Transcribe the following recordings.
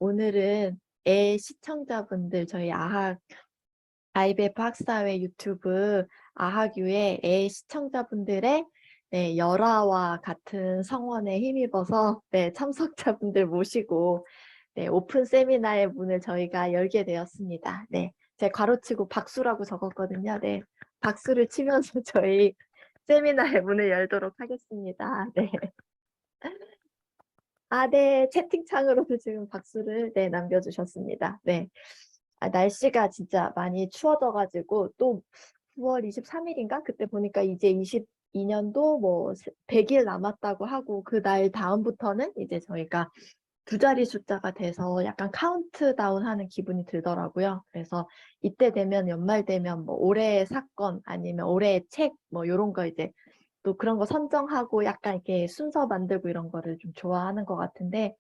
오늘은 시청자분들 저희 IBF 학사회 유튜브 아하규의 시청자분들의 열화와 같은 성원에 힘입어서 참석자분들 모시고 오픈 세미나의 문을 저희가 열게 되었습니다. 제가 괄호치고 박수라고 적었거든요. 박수를 치면서 저희 세미나의 문을 열도록 하겠습니다. 채팅창으로도 지금 박수를 남겨주셨습니다. 날씨가 진짜 많이 추워져가지고 또 9월 23일인가? 그때 보니까 이제 22년도 뭐 100일 남았다고 하고 그 날 다음부터는 이제 저희가 두 자리 숫자가 돼서 약간 카운트다운 하는 기분이 들더라고요. 그래서 이때 되면 연말 되면 뭐 올해의 사건 아니면 올해의 책 뭐 이런 거 이제 또 그런 거 선정하고 약간 이렇게 순서 만들고 이런 거를 좀 좋아하는 것 같은데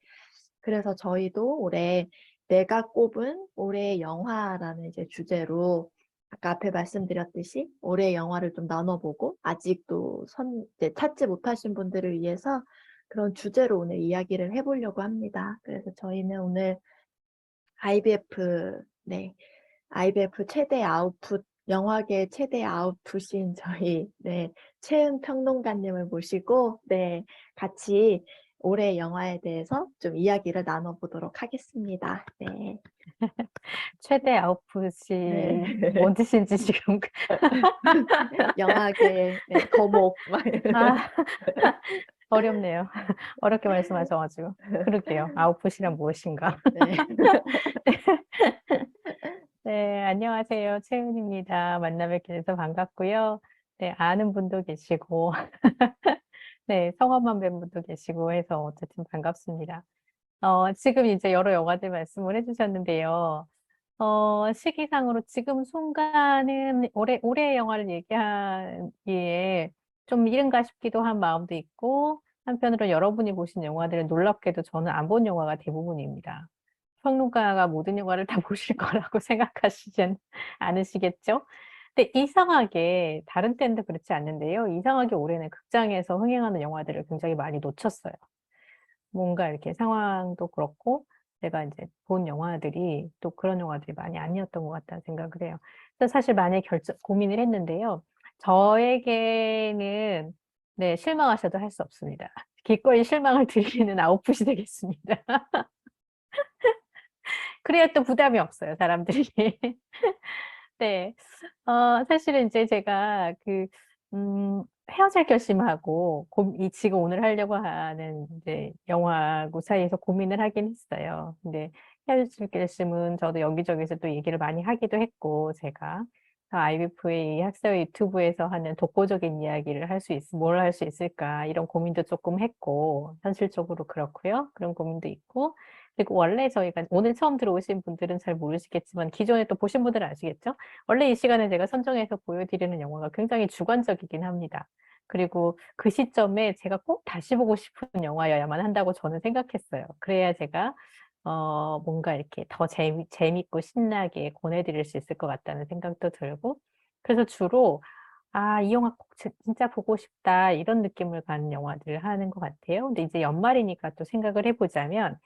그래서 저희도 올해 내가 꼽은 올해의 영화라는 이제 주제로 아까 앞에 말씀드렸듯이 올해의 영화를 좀 나눠보고 아직도 이제 찾지 못하신 분들을 위해서 그런 주제로 오늘 이야기를 해보려고 합니다. 그래서 저희는 오늘 IBF 최대 아웃풋, 영화계 최대 아웃풋인 저희 최은 평론가님을 모시고 같이 올해 영화에 대해서 좀 이야기를 나눠보도록 하겠습니다. 최대 아웃풋이 뭔 뜻인지 지금 영화계 거목 어렵네요. 어렵게 말씀하셔가지고 그러게요. 아웃풋이란 무엇인가? 네, 안녕하세요. 채은입니다. 만나 뵙게 돼서 반갑고요. 네, 아는 분도 계시고 네, 성함만 뵌 분도 계시고 해서 어쨌든 반갑습니다. 지금 이제 여러 영화들 말씀을 해주셨는데요. 시기상으로 지금 순간은 올해 영화를 얘기하기에 좀 이른가 싶기도 한 마음도 있고, 한편으로 여러분이 보신 영화들은 놀랍게도 저는 안 본 영화가 대부분입니다. 평론가가 모든 영화를 다 보실 거라고 생각하시진 않으시겠죠? 근데 이상하게, 다른 때는 그렇지 않는데요. 이상하게 올해는 극장에서 흥행하는 영화들을 굉장히 많이 놓쳤어요. 뭔가 이렇게 상황도 그렇고 제가 이제 본 영화들이 또 그런 영화들이 많이 아니었던 것 같다는 생각을 해요. 그래서 사실 많이 고민을 했는데요. 저에게는 실망하셔도 할 수 없습니다. 기꺼이 실망을 드리는 아웃풋이 되겠습니다. 그래야 또 부담이 없어요, 사람들이. 네. 사실은 이제 제가 헤어질 결심하고 지금 오늘 하려고 하는 이제 영화고 사이에서 고민을 하긴 했어요. 근데 헤어질 결심은 저도 여기저기서 또 얘기를 많이 하기도 했고, 제가 IBF의 학사회 유튜브에서 하는 독보적인 이야기를 뭘 할 수 있을까, 이런 고민도 조금 했고, 현실적으로 그렇고요. 그런 고민도 있고, 그리고 원래 저희가 오늘 처음 들어오신 분들은 잘 모르시겠지만 기존에 또 보신 분들은 아시겠죠? 원래 이 시간에 제가 선정해서 보여드리는 영화가 굉장히 주관적이긴 합니다. 그리고 그 시점에 제가 꼭 다시 보고 싶은 영화여야만 한다고 저는 생각했어요. 그래야 제가 뭔가 이렇게 더 재밌고 신나게 권해드릴 수 있을 것 같다는 생각도 들고, 그래서 주로 이 영화 꼭 진짜 보고 싶다, 이런 느낌을 가는 영화들을 하는 것 같아요. 근데 이제 연말이니까 또 생각을 해보자면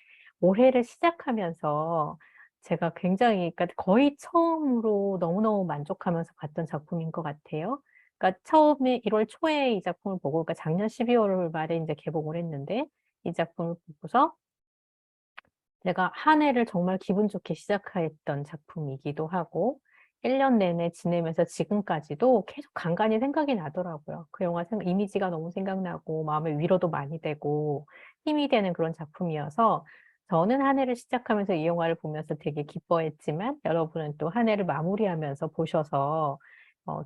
올해를 시작하면서 제가 굉장히, 그러니까 거의 처음으로 너무너무 만족하면서 봤던 작품인 것 같아요. 그러니까 처음에 1월 초에 이 작품을 보고, 그러니까 작년 12월 말에 이제 개봉을 했는데, 이 작품을 보고서 내가 한 해를 정말 기분 좋게 시작했던 작품이기도 하고, 1년 내내 지내면서 지금까지도 계속 간간히 생각이 나더라고요. 그 영화 이미지가 너무 생각나고, 마음의 위로도 많이 되고, 힘이 되는 그런 작품이어서, 저는 한 해를 시작하면서 이 영화를 보면서 되게 기뻐했지만, 여러분은 또 한 해를 마무리하면서 보셔서,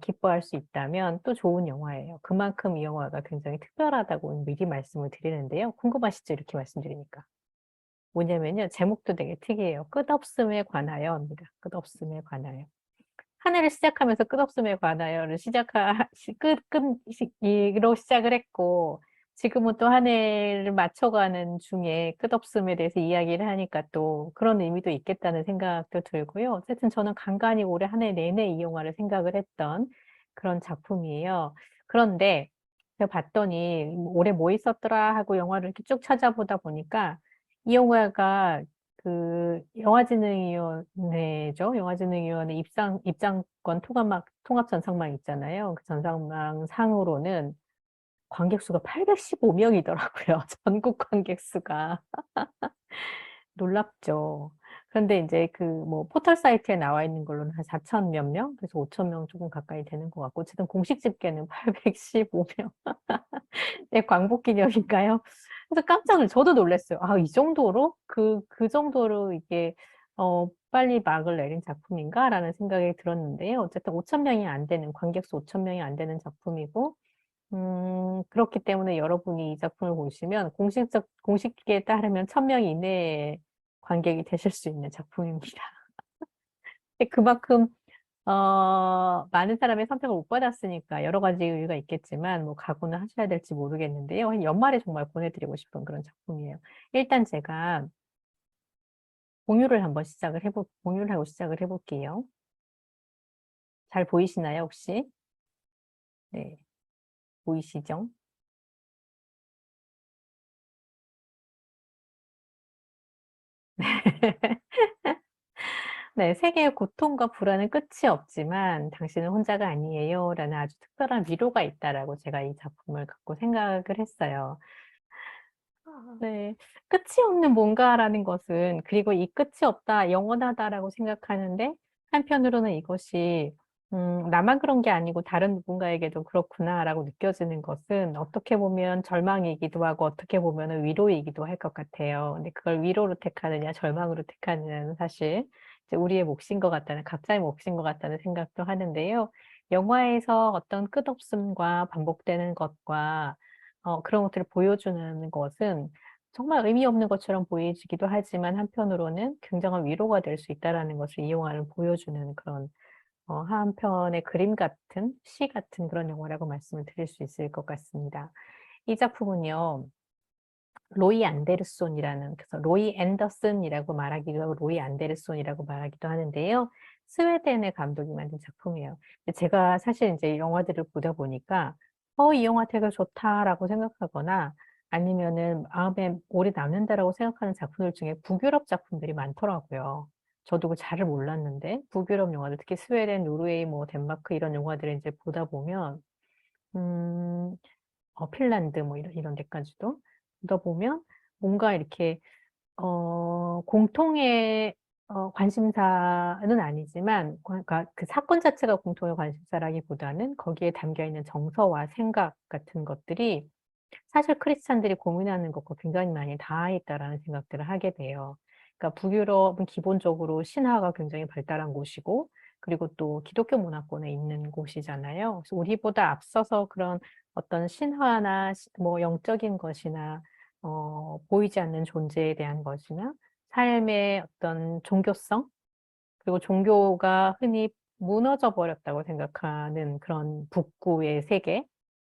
기뻐할 수 있다면 또 좋은 영화예요. 그만큼 이 영화가 굉장히 특별하다고 미리 말씀을 드리는데요. 궁금하시죠? 이렇게 말씀드리니까. 뭐냐면요, 제목도 되게 특이해요. 끝없음에 관하여입니다. 끝없음에 관하여. 한 해를 시작하면서 끝없음에 관하여를 이로 시작을 했고, 지금은 또 한 해를 맞춰가는 중에 끝없음에 대해서 이야기를 하니까 또 그런 의미도 있겠다는 생각도 들고요. 어쨌든 저는 간간히 올해 한 해 내내 이 영화를 생각을 했던 그런 작품이에요. 그런데 제가 봤더니 올해 뭐 있었더라 하고 영화를 이렇게 쭉 찾아보다 보니까 이 영화가 그 영화진흥위원회죠. 영화진흥위원회 입장권 통합 전상망 있잖아요. 그 전상망 상으로는 관객 수가 815명이더라고요. 전국 관객 수가. 놀랍죠. 그런데 이제 그 뭐 포털 사이트에 나와 있는 걸로는 한 4천 몇 명? 그래서 5천 명 조금 가까이 되는 것 같고, 어쨌든 공식 집계는 815명. 네, 광복 기념인가요? 그래서 저도 놀랐어요. 아, 이 정도로? 그 정도로 이게, 빨리 막을 내린 작품인가라는 생각이 들었는데요. 어쨌든 5천 명이 안 되는, 관객 수 5천 명이 안 되는 작품이고, 그렇기 때문에 여러분이 이 작품을 보시면 공식기에 따르면 1,000명 이내의 관객이 되실 수 있는 작품입니다. 근데 그만큼 많은 사람의 선택을 못 받았으니까 여러 가지 이유가 있겠지만 뭐 각오는 하셔야 될지 모르겠는데요. 연말에 정말 보내드리고 싶은 그런 작품이에요. 일단 제가 공유를 하고 시작을 해볼게요. 잘 보이시나요, 혹시? 네, 보이시죠? 네, 세계의 고통과 불안은 끝이 없지만 당신은 혼자가 아니에요. 라는 아주 특별한 위로가 있다라고 제가 이 작품을 갖고 생각을 했어요. 네, 끝이 없는 뭔가라는 것은, 그리고 이 끝이 없다, 영원하다라고 생각하는데, 한편으로는 이것이, 나만 그런 게 아니고 다른 누군가에게도 그렇구나라고 느껴지는 것은 어떻게 보면 절망이기도 하고 어떻게 보면 위로이기도 할 것 같아요. 근데 그걸 위로로 택하느냐, 절망으로 택하느냐는 사실 이제 우리의 몫인 것 같다는, 각자의 몫인 것 같다는 생각도 하는데요. 영화에서 어떤 끝없음과 반복되는 것과 그런 것들을 보여주는 것은 정말 의미 없는 것처럼 보이기도 하지만 한편으로는 굉장한 위로가 될 수 있다라는 것을 이 영화는 보여주는 그런 한 편의 그림 같은 시 같은 그런 영화라고 말씀을 드릴 수 있을 것 같습니다. 이 작품은요. 그래서 로이 앤더슨이라고 말하기도 하고 로이 안데르손이라고 말하기도 하는데요. 스웨덴의 감독이 만든 작품이에요. 근데 제가 사실 이제 영화들을 보다 보니까 이 영화 되게 좋다라고 생각하거나 아니면은 마음에 오래 남는다라고 생각하는 작품들 중에 북유럽 작품들이 많더라고요. 저도 그 잘을 몰랐는데 북유럽 영화들, 특히 스웨덴, 노르웨이, 뭐 덴마크 이런 영화들을 이제 보다 보면 음, 핀란드 뭐 이런 데까지도 보다 보면 뭔가 이렇게 공통의 관심사는 아니지만 그러니까 그 사건 자체가 공통의 관심사라기보다는 거기에 담겨 있는 정서와 생각 같은 것들이 사실 크리스찬들이 고민하는 것과 굉장히 많이 닿아 있다라는 생각들을 하게 돼요. 그러니까 북유럽은 기본적으로 신화가 굉장히 발달한 곳이고 그리고 또 기독교 문화권에 있는 곳이잖아요. 그래서 우리보다 앞서서 그런 어떤 신화나 뭐 영적인 것이나 보이지 않는 존재에 대한 것이나 삶의 어떤 종교성 그리고 종교가 흔히 무너져 버렸다고 생각하는 그런 북구의 세계,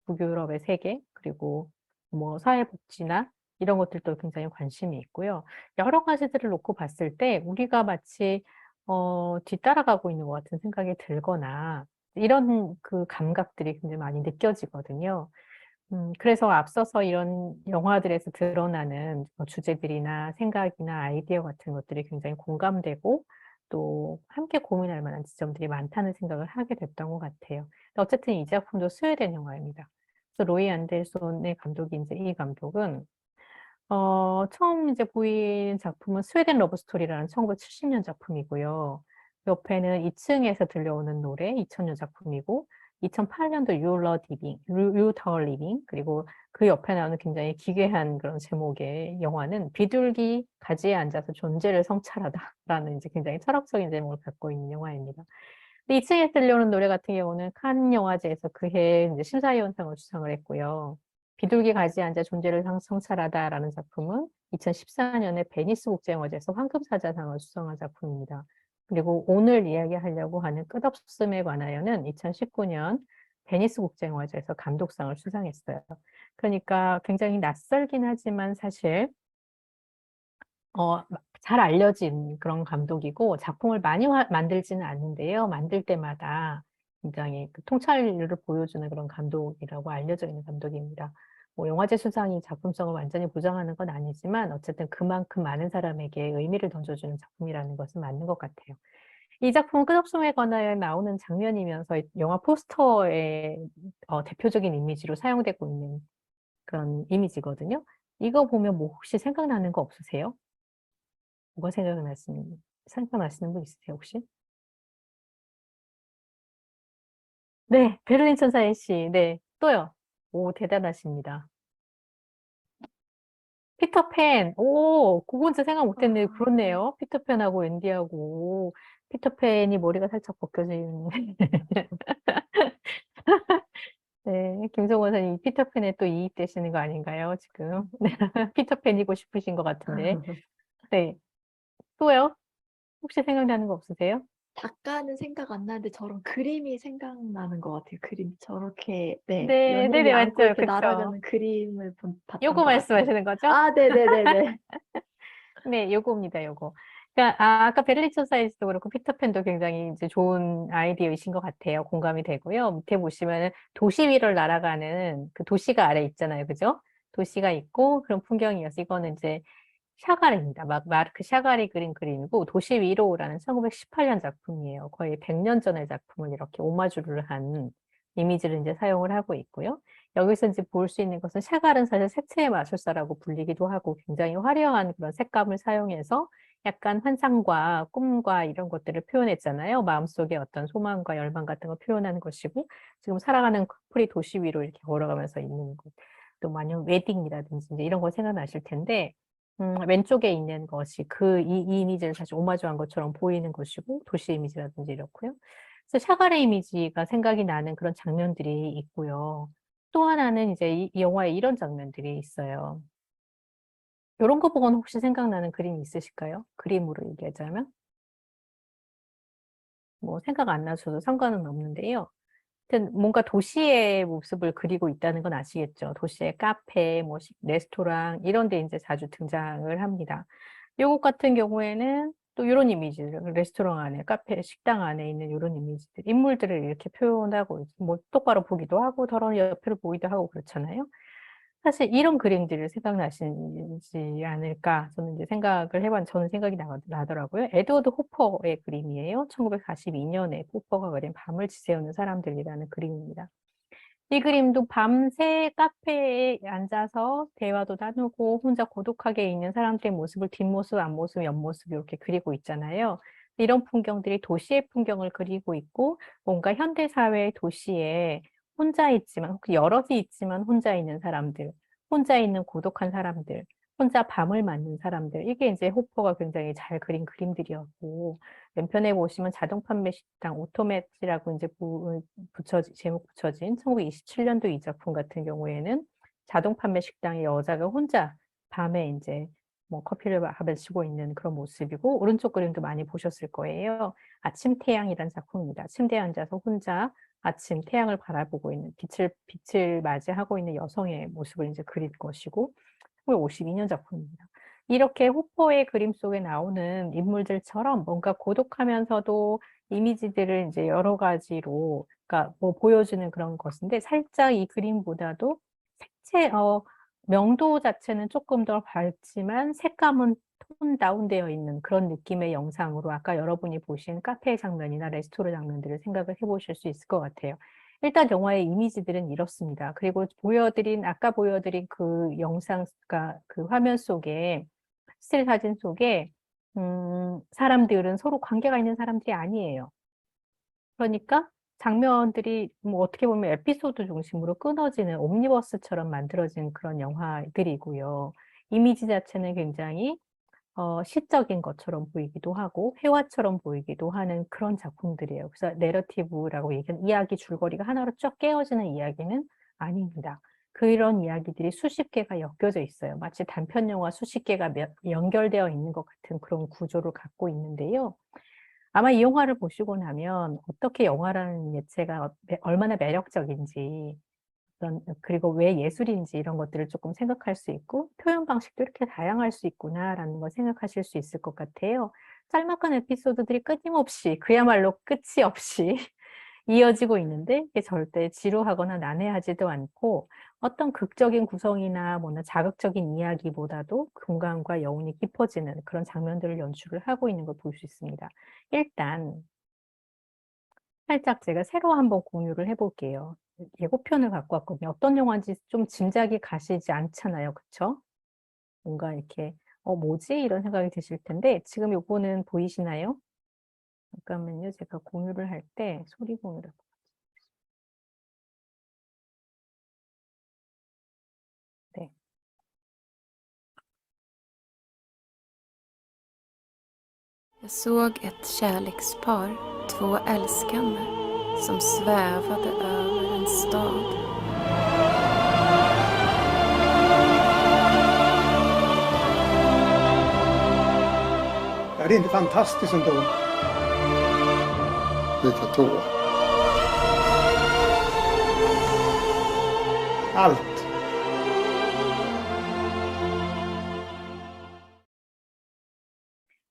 북유럽의 세계, 그리고 뭐 사회복지나 이런 것들도 굉장히 관심이 있고요. 여러 가지들을 놓고 봤을 때 우리가 마치 뒤따라가고 있는 것 같은 생각이 들거나 이런 그 감각들이 굉장히 많이 느껴지거든요. 그래서 앞서서 이런 영화들에서 드러나는 주제들이나 생각이나 아이디어 같은 것들이 굉장히 공감되고 또 함께 고민할 만한 지점들이 많다는 생각을 하게 됐던 것 같아요. 어쨌든 이 작품도 스웨덴 영화입니다. 그래서 로이 안델손의 감독이 이제 이 감독은 처음 이제 보인 작품은 스웨덴 러브 스토리라는 1970년 작품이고요. 옆에는 2층에서 들려오는 노래 2000년 작품이고 2008년도 You Tower Living 그리고 그 옆에 나오는 굉장히 기괴한 그런 제목의 영화는 비둘기 가지에 앉아서 존재를 성찰하다라는 이제 굉장히 철학적인 제목을 갖고 있는 영화입니다. 근데 2층에 들려오는 노래 같은 경우는 칸 영화제에서 그해 이제 심사위원상을 수상을 했고요. 비둘기 가지에 앉아 존재를 성찰하다라는 작품은 2014년에 베니스 국제영화제에서 황금사자상을 수상한 작품입니다. 그리고 오늘 이야기하려고 하는 끝없음에 관하여는 2019년 베니스 국제영화제에서 감독상을 수상했어요. 그러니까 굉장히 낯설긴 하지만 사실 잘 알려진 그런 감독이고 작품을 많이 만들지는 않는데요. 만들 때마다 굉장히 그 통찰력을 보여주는 그런 감독이라고 알려져 있는 감독입니다. 뭐 영화제 수상이 작품성을 완전히 보장하는 건 아니지만 어쨌든 그만큼 많은 사람에게 의미를 던져주는 작품이라는 것은 맞는 것 같아요. 이 작품은 끝없음에 관하여 나오는 장면이면서 영화 포스터의 대표적인 이미지로 사용되고 있는 그런 이미지거든요. 이거 보면 뭐 혹시 생각나는 거 없으세요? 뭐가 생각나시는 분 있으세요, 혹시? 네, 베를린 천사의 시. 네, 또요. 오, 대단하십니다. 피터팬. 오, 그건 진짜 생각 못했네요. 아, 그렇네요. 피터팬하고 앤디하고. 피터팬이 머리가 살짝 벗겨진. 네, 김성원 선생님, 피터팬에 또 이입되시는 거 아닌가요, 지금? 피터팬이고 싶으신 것 같은데. 네, 또요? 혹시 생각나는 거 없으세요? 작가는 생각 안 나는데 저런 그림이 생각나는 것 같아요. 그림 저렇게 네 네, 연인이 네네, 안고 맞죠. 이렇게 그쵸. 날아가는 그림을 봤던 요거 것 같아요. 말씀하시는 거죠? 아, 네네네네. 네, 요거입니다, 요거. 그러니까, 아까 베를린 천사에서도 그렇고, 피터팬도 굉장히 이제 좋은 아이디어이신 것 같아요. 공감이 되고요. 밑에 보시면은 도시 위를 날아가는 그 도시가 아래 있잖아요. 그죠? 도시가 있고, 그런 풍경이어서, 이거는 이제 샤가리입니다. 마르크 샤가리 그린 그림이고, 도시 위로라는 1918년 작품이에요. 거의 100년 전의 작품을 이렇게 오마주를 한 이미지를 이제 사용을 하고 있고요. 여기서 이제 볼 수 있는 것은 샤갈은 사실 색채의 마술사라고 불리기도 하고 굉장히 화려한 그런 색감을 사용해서 약간 환상과 꿈과 이런 것들을 표현했잖아요. 마음속의 어떤 소망과 열망 같은 걸 표현하는 것이고 지금 살아가는 커플이 도시 위로 이렇게 걸어가면서 있는 것. 또 만약 웨딩이라든지 이제 이런 거 생각나실 텐데 왼쪽에 있는 것이 이 이미지를 사실 오마주한 것처럼 보이는 것이고 도시 이미지라든지 이렇고요. 그래서 샤갈의 이미지가 생각이 나는 그런 장면들이 있고요. 또 하나는 이제 이 영화에 이런 장면들이 있어요. 이런 거 보고는 혹시 생각나는 그림이 있으실까요? 그림으로 얘기하자면? 뭐 생각 안 나셔도 상관은 없는데요. 하여튼 뭔가 도시의 모습을 그리고 있다는 건 아시겠죠? 도시의 카페, 뭐 레스토랑 이런 데 이제 자주 등장을 합니다. 요것 같은 경우에는 또 이런 이미지들, 레스토랑 안에, 카페, 식당 안에 있는 이런 이미지들, 인물들을 이렇게 표현하고, 뭐 똑바로 보기도 하고, 더러운 옆으로 보기도 하고 그렇잖아요. 사실 이런 그림들을 생각나시지 않을까 저는 이제 저는 생각이 나더라고요. 에드워드 호퍼의 그림이에요. 1942년에 호퍼가 그린 밤을 지새우는 사람들이라는 그림입니다. 이 그림도 밤새 카페에 앉아서 대화도 나누고 혼자 고독하게 있는 사람들의 모습을 뒷모습, 앞모습, 옆모습 이렇게 그리고 있잖아요. 이런 풍경들이 도시의 풍경을 그리고 있고 뭔가 현대사회의 도시에 혼자 있지만 혹시 여럿이 있지만 혼자 있는 사람들, 혼자 있는 고독한 사람들, 혼자 밤을 맞는 사람들 이게 이제 호퍼가 굉장히 잘 그린 그림들이었고 왼편에 보시면 자동 판매 식당 오토매치라고 이제 제목 붙여진 1927년도 이 작품 같은 경우에는 자동 판매 식당의 여자가 혼자 밤에 이제 뭐 커피를 마시고 있는 그런 모습이고 오른쪽 그림도 많이 보셨을 거예요. 아침 태양이라는 작품입니다. 침대에 앉아서 혼자 아침 태양을 바라보고 있는 빛을 맞이하고 있는 여성의 모습을 이제 그린 것이고 1952년 작품입니다. 이렇게 호퍼의 그림 속에 나오는 인물들처럼 뭔가 고독하면서도 이미지들을 이제 여러 가지로, 그러니까 뭐 보여주는 그런 것인데, 살짝 이 그림보다도 명도 자체는 조금 더 밝지만 색감은 톤 다운되어 있는 그런 느낌의 영상으로 아까 여러분이 보신 카페 장면이나 레스토랑 장면들을 생각을 해보실 수 있을 것 같아요. 일단 영화의 이미지들은 이렇습니다. 그리고 아까 보여드린 그 영상, 그 화면 속에, 스틸 사진 속에, 사람들은 서로 관계가 있는 사람들이 아니에요. 그러니까 장면들이 뭐 어떻게 보면 에피소드 중심으로 끊어지는 옴니버스처럼 만들어진 그런 영화들이고요. 이미지 자체는 굉장히 시적인 것처럼 보이기도 하고 회화처럼 보이기도 하는 그런 작품들이에요. 그래서 내러티브라고 얘기하는 이야기 줄거리가 하나로 쭉 깨어지는 이야기는 아닙니다. 그런 이야기들이 수십 개가 엮여져 있어요. 마치 단편 영화 수십 개가 연결되어 있는 것 같은 그런 구조를 갖고 있는데요. 아마 이 영화를 보시고 나면 어떻게 영화라는 매체가 얼마나 매력적인지 그리고 왜 예술인지 이런 것들을 조금 생각할 수 있고 표현 방식도 이렇게 다양할 수 있구나라는 걸 생각하실 수 있을 것 같아요. 짤막한 에피소드들이 끊임없이 그야말로 끝이 없이 이어지고 있는데 이게 절대 지루하거나 난해하지도 않고 어떤 극적인 구성이나 뭐나 자극적인 이야기보다도 공감과 여운이 깊어지는 그런 장면들을 연출을 하고 있는 걸 볼 수 있습니다. 일단 살짝 제가 새로 한번 공유를 해 볼게요. 예고편을 갖고 왔거든요. 어떤 영화인지 좀 짐작이 가시지 않잖아요. 그쵸? 뭔가 이렇게 '어 뭐지?' 이런 생각이 드실 텐데 지금 요거는 보이시나요? 잠깐만요. 제가 공유를 할 때 소리 공유를 네. Jag såg ett kärlekspar, två älskande, som svävade över en stad. Är det inte fantastiskt ändå? Vilket då? Allt.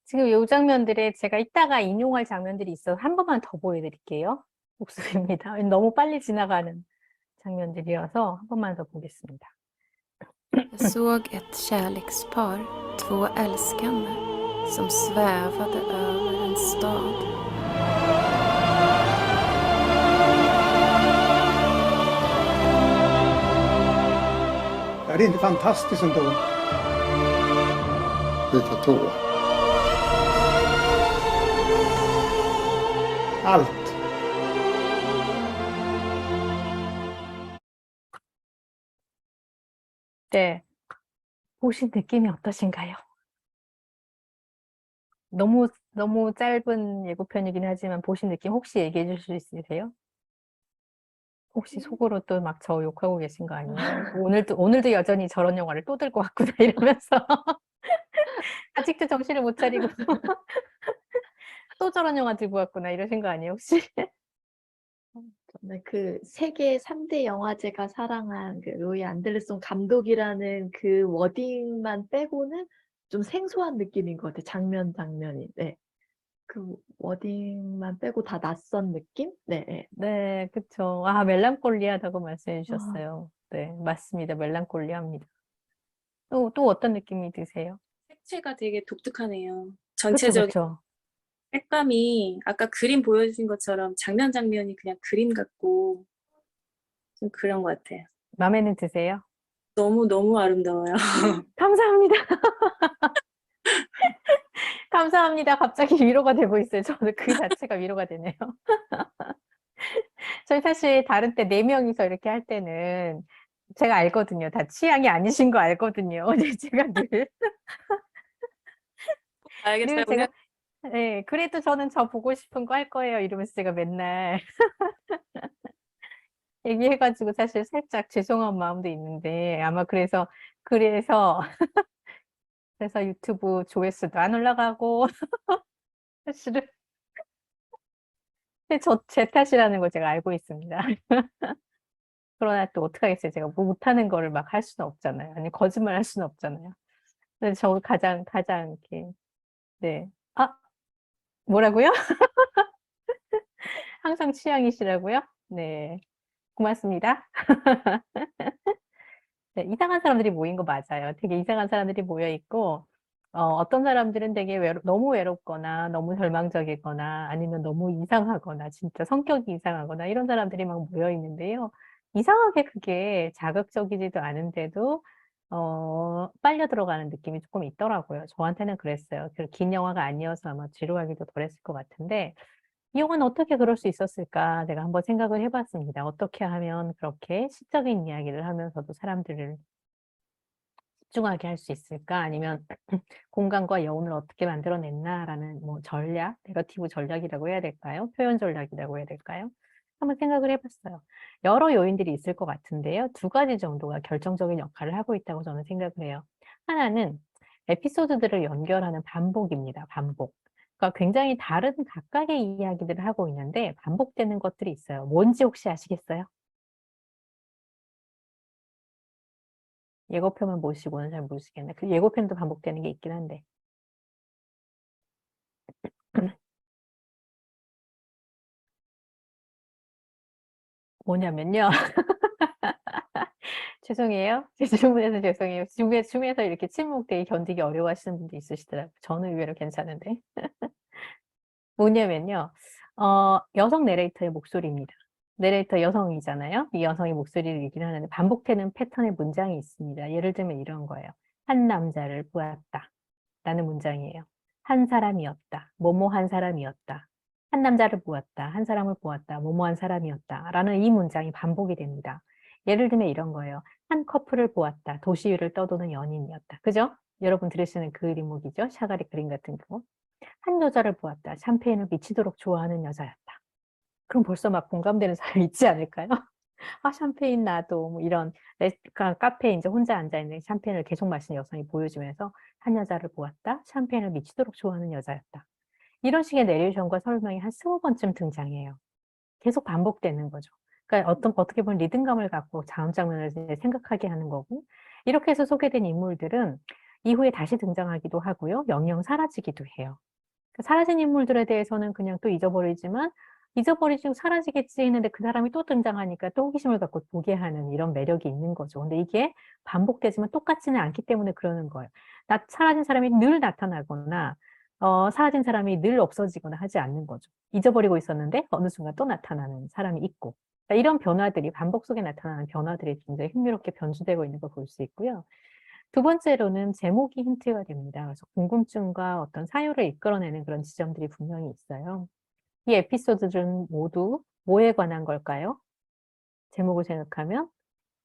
지금 요 장면들에 제가 이따가 인용할 장면들이 있어서 한 번만 더 보여드릴게요. 복습입니다. 너무 빨리 지나가는 장면들이어서 한 번만 더 보겠습니다. Jag såg ett kärlekspar, två älskande, som svävade över en stad. Är det inte fantastiskt ändå? Vilket då? Allt. 네. 보신 느낌이 어떠신가요? 너무 짧은 예고편이긴 하지만 보신 느낌 혹시 얘기해 주실 수 있으세요? 혹시 속으로 또 막 저 욕하고 계신 거 아니에요? 오늘도 여전히 저런 영화를 또 들고 왔구나 이러면서 아직도 정신을 못 차리고 또 저런 영화 들고 왔구나 이러신 거 아니에요 혹시? 저는 그 세계 3대 영화제가 사랑한 그 로이 안델레손 감독이라는 그 워딩만 빼고는 좀 생소한 느낌인 것 같아요, 장면이. 네. 그 워딩만 빼고 다 낯선 느낌? 네 예. 네 그쵸. 아 멜랑콜리하다고 말씀해 아. 주셨어요. 네 맞습니다. 멜랑콜리합니다. 또 어떤 느낌이 드세요? 색채가 되게 독특하네요. 그쵸, 전체적인 그쵸. 색감이 아까 그림 보여주신 것처럼 장면 장면이 그냥 그림 같고 좀 그런 것 같아요. 마음에는 드세요? 너무 아름다워요. 감사합니다. 감사합니다. 갑자기 위로가 되고 있어요. 저는 그 자체가 위로가 되네요. 저희 사실 다른 때 4 명이서 이렇게 할 때는 제가 알거든요. 다 취향이 아니신 거 알거든요. 근데 제가 늘 봐야겠어요, 오늘. 제가 예 "그래도 저는 저 보고 싶은 거 할 거예요." 이러면서 제가 맨날 얘기해 가지고 사실 살짝 죄송한 마음도 있는데 아마 그래서 유튜브 조회수도 안 올라가고 사실은 제 탓이라는 걸 제가 알고 있습니다. 그러나 또 어떡하겠어요. 제가 뭐 못하는 거를 막 할 수는 없잖아요. 아니 거짓말할 수는 없잖아요. 그래서 저 가장 이렇게 네. 아 뭐라고요? 항상 취향이시라고요? 네. 고맙습니다. 네 이상한 사람들이 모인 거 맞아요. 되게 이상한 사람들이 모여 있고 어떤 사람들은 되게 너무 외롭거나 너무 절망적이거나 아니면 너무 이상하거나 진짜 성격이 이상하거나 이런 사람들이 막 모여 있는데요. 이상하게 그게 자극적이지도 않은데도 빨려 들어가는 느낌이 쪼끔 있더라고요. 저한테는 그랬어요. 긴 영화가 아니어서 아마 지루하기도 덜했을 것 같은데 '이 영화는 어떻게 그럴 수 있었을까?' 내가 한번 생각을 해 봤습니다. '어떻게 하면 그렇게 시적인 이야기를 하면서도 사람들을 집중하게 할 수 있을까? 아니면 공간과 여운을 어떻게 만들어 냈나?'라는 뭐 전략, 내러티브 전략이라고 해야 될까요? 표현 전략이라고 해야 될까요? 한번 생각을 해 봤어요. 여러 요인들이 있을 것 같은데요. 2가지 정도가 결정적인 역할을 하고 있다고 저는 생각을 해요. 하나는 에피소드들을 연결하는 반복입니다, 반복. 그러니까 굉장히 다른 각각의 이야기들을 하고 있는데 반복되는 것들이 있어요. 뭔지 혹시 아시겠어요? 예고편만 보시고는 잘 모르시겠네. 그 예고편도 반복되는 게 있긴 한데. 뭐냐면요. 죄송해요. 제 질문에서 죄송해요. 중에서 이렇게 침묵 되게 견디기 어려워하시는 분도 있으시더라고요. 저는 의외로 괜찮은데. 뭐냐면요. 여성 내레이터의 목소리입니다. 내레이터 여성이잖아요. 이 여성의 목소리를 얘기를 하는데 반복되는 패턴의 문장이 있습니다. 예를 들면 이런 거예요. 한 남자를 보았다. 라는 문장이에요. 한 사람이었다. 뭐뭐한 사람이었다. 한 남자를 보았다. 한 사람을 보았다. 뭐뭐한 사람이었다. 라는 이 문장이 반복이 됩니다. 예를 들면 이런 거예요. 한 커플을 보았다. 도시 위를 떠도는 연인이었다. 그죠? 여러분 들으시는 그 리목이죠? 샤가리 그림 같은 거. 한 여자를 보았다. 샴페인을 미치도록 좋아하는 여자였다. 그럼 벌써 막 공감되는 사람이 있지 않을까요? 아, 샴페인 나도 뭐 이런 카페에 이제 혼자 앉아있는 샴페인을 계속 마시는 여성이 보여주면서 한 여자를 보았다. 샴페인을 미치도록 좋아하는 여자였다. 이런 식의 내레이션과 설명이 한 20번쯤 등장해요. 계속 반복되는 거죠. 그러니까 어떻게 보면 리듬감을 갖고 다음 장면을 이제 생각하게 하는 거고, 이렇게 해서 소개된 인물들은 이후에 다시 등장하기도 하고요. 영영 사라지기도 해요. 사라진 인물들에 대해서는 그냥 또 잊어버리지만 잊어버리지 사라지겠지 했는데 그 사람이 또 등장하니까 또 호기심을 갖고 보게 하는 이런 매력이 있는 거죠. 근데 이게 반복되지만 똑같지는 않기 때문에 그러는 거예요. 사라진 사람이 늘 나타나거나 사라진 사람이 늘 없어지거나 하지 않는 거죠. 잊어버리고 있었는데 어느 순간 또 나타나는 사람이 있고, 그러니까 이런 변화들이 반복 속에 나타나는 변화들이 굉장히 흥미롭게 변주되고 있는 걸 볼 수 있고요. 두 번째로는 제목이 힌트가 됩니다. 그래서 궁금증과 어떤 사유를 이끌어내는 그런 지점들이 분명히 있어요. 이 에피소드들은 모두 뭐에 관한 걸까요? 제목을 생각하면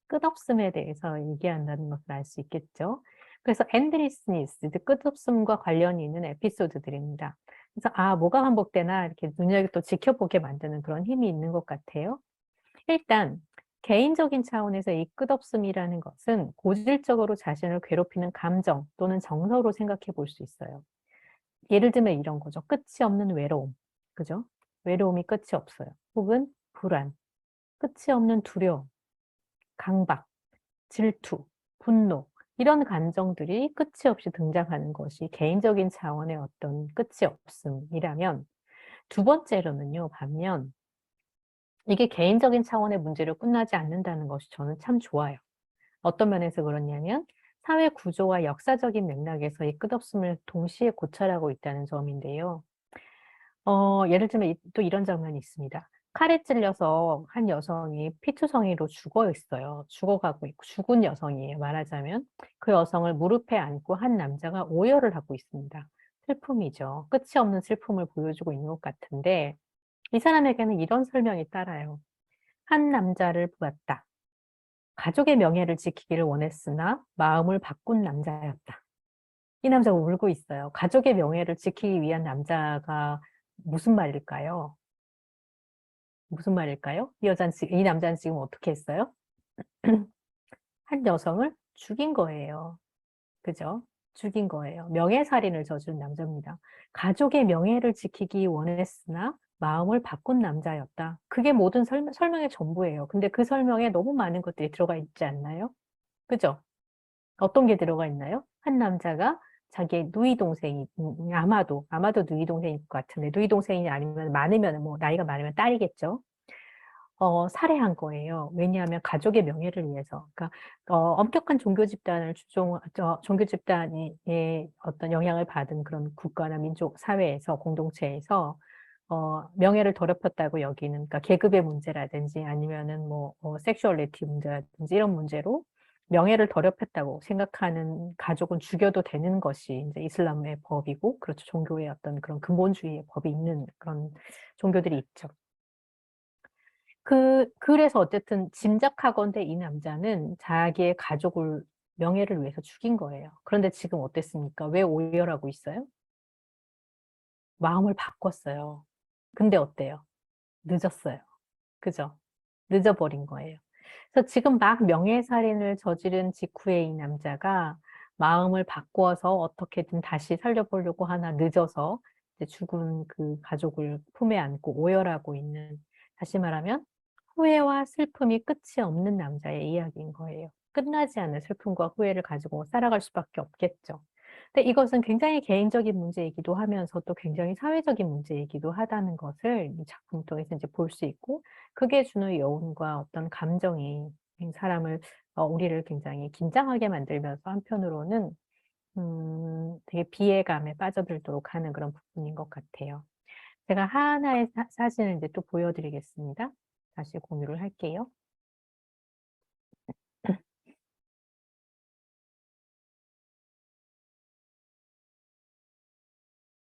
끝없음에 대해서 얘기한다는 것을 알 수 있겠죠. 그래서 endlessness, 끝없음과 관련이 있는 에피소드들입니다. 그래서 뭐가 반복되나 이렇게 눈여겨 또 지켜보게 만드는 그런 힘이 있는 것 같아요. 일단 개인적인 차원에서 이 끝없음이라는 것은 고질적으로 자신을 괴롭히는 감정 또는 정서로 생각해 볼 수 있어요. 예를 들면 이런 거죠. 끝이 없는 외로움. 그죠? 외로움이 끝이 없어요. 혹은 불안, 끝이 없는 두려움, 강박, 질투, 분노, 이런 감정들이 끝이 없이 등장하는 것이 개인적인 차원의 어떤 끝이 없음이라면, 두 번째로는요, 반면 이게 개인적인 차원의 문제로 끝나지 않는다는 것이 저는 참 좋아요. 어떤 면에서 그러냐면 사회 구조와 역사적인 맥락에서 이 끝없음을 동시에 고찰하고 있다는 점인데요. 예를 들면 또 이런 장면이 있습니다. 칼에 찔려서 한 여성이 피투성이로 죽어 있어요. 죽어가고 있고 죽은 여성이에요. 말하자면 그 여성을 무릎에 안고 한 남자가 오열을 하고 있습니다. 슬픔이죠. 끝이 없는 슬픔을 보여주고 있는 것 같은데 이 사람에게는 이런 설명이 따라요. 한 남자를 보았다. 가족의 명예를 지키기를 원했으나 마음을 바꾼 남자였다. 이 남자가 울고 있어요. 가족의 명예를 지키기 위한 남자가 무슨 말일까요? 무슨 말일까요? 이 남자는 지금 어떻게 했어요? 한 여성을 죽인 거예요. 그죠? 죽인 거예요. 명예살인을 저지른 남자입니다. 가족의 명예를 지키기 원했으나 마음을 바꾼 남자였다. 그게 모든 설명의 전부예요. 근데 그 설명에 너무 많은 것들이 들어가 있지 않나요? 그죠? 어떤 게 들어가 있나요? 한 남자가 자기의 누이 동생이 아마도 누이 동생일 것 같은데 누이 동생이 아니면 많으면 뭐 나이가 많으면 딸이겠죠. 살해한 거예요. 왜냐하면 가족의 명예를 위해서. 그러니까 엄격한 종교 집단을 종교 집단의 어떤 영향을 받은 그런 국가나 민족 사회에서 공동체에서 명예를 더럽혔다고 여기는, 그러니까 계급의 문제라든지 아니면은 뭐 섹슈얼리티 문제라든지 이런 문제로 명예를 더럽혔다고 생각하는 가족은 죽여도 되는 것이 이제 이슬람의 법이고, 그렇죠. 종교의 어떤 그런 근본주의의 법이 있는 그런 종교들이 있죠. 그래서 어쨌든 짐작하건대 이 남자는 자기의 가족을 명예를 위해서 죽인 거예요. 그런데 지금 어땠습니까? 왜 오열하고 있어요? 마음을 바꿨어요. 근데 어때요? 늦었어요. 그죠? 늦어버린 거예요. 그래서 지금 막 명예살인을 저지른 직후에 이 남자가 마음을 바꾸어서 어떻게든 다시 살려보려고 하나 늦어서 이제 죽은 그 가족을 품에 안고 오열하고 있는, 다시 말하면 후회와 슬픔이 끝이 없는 남자의 이야기인 거예요. 끝나지 않는 슬픔과 후회를 가지고 살아갈 수밖에 없겠죠. 근데 이것은 굉장히 개인적인 문제이기도 하면서 또 굉장히 사회적인 문제이기도 하다는 것을 이 작품을 통해서 이제 볼 수 있고, 그게 주는 여운과 어떤 감정이 이 사람을 우리를 굉장히 긴장하게 만들면서 한편으로는 되게 비애감에 빠져들도록 하는 그런 부분인 것 같아요. 제가 하나의 사진을 이제 또 보여드리겠습니다. 다시 공유를 할게요.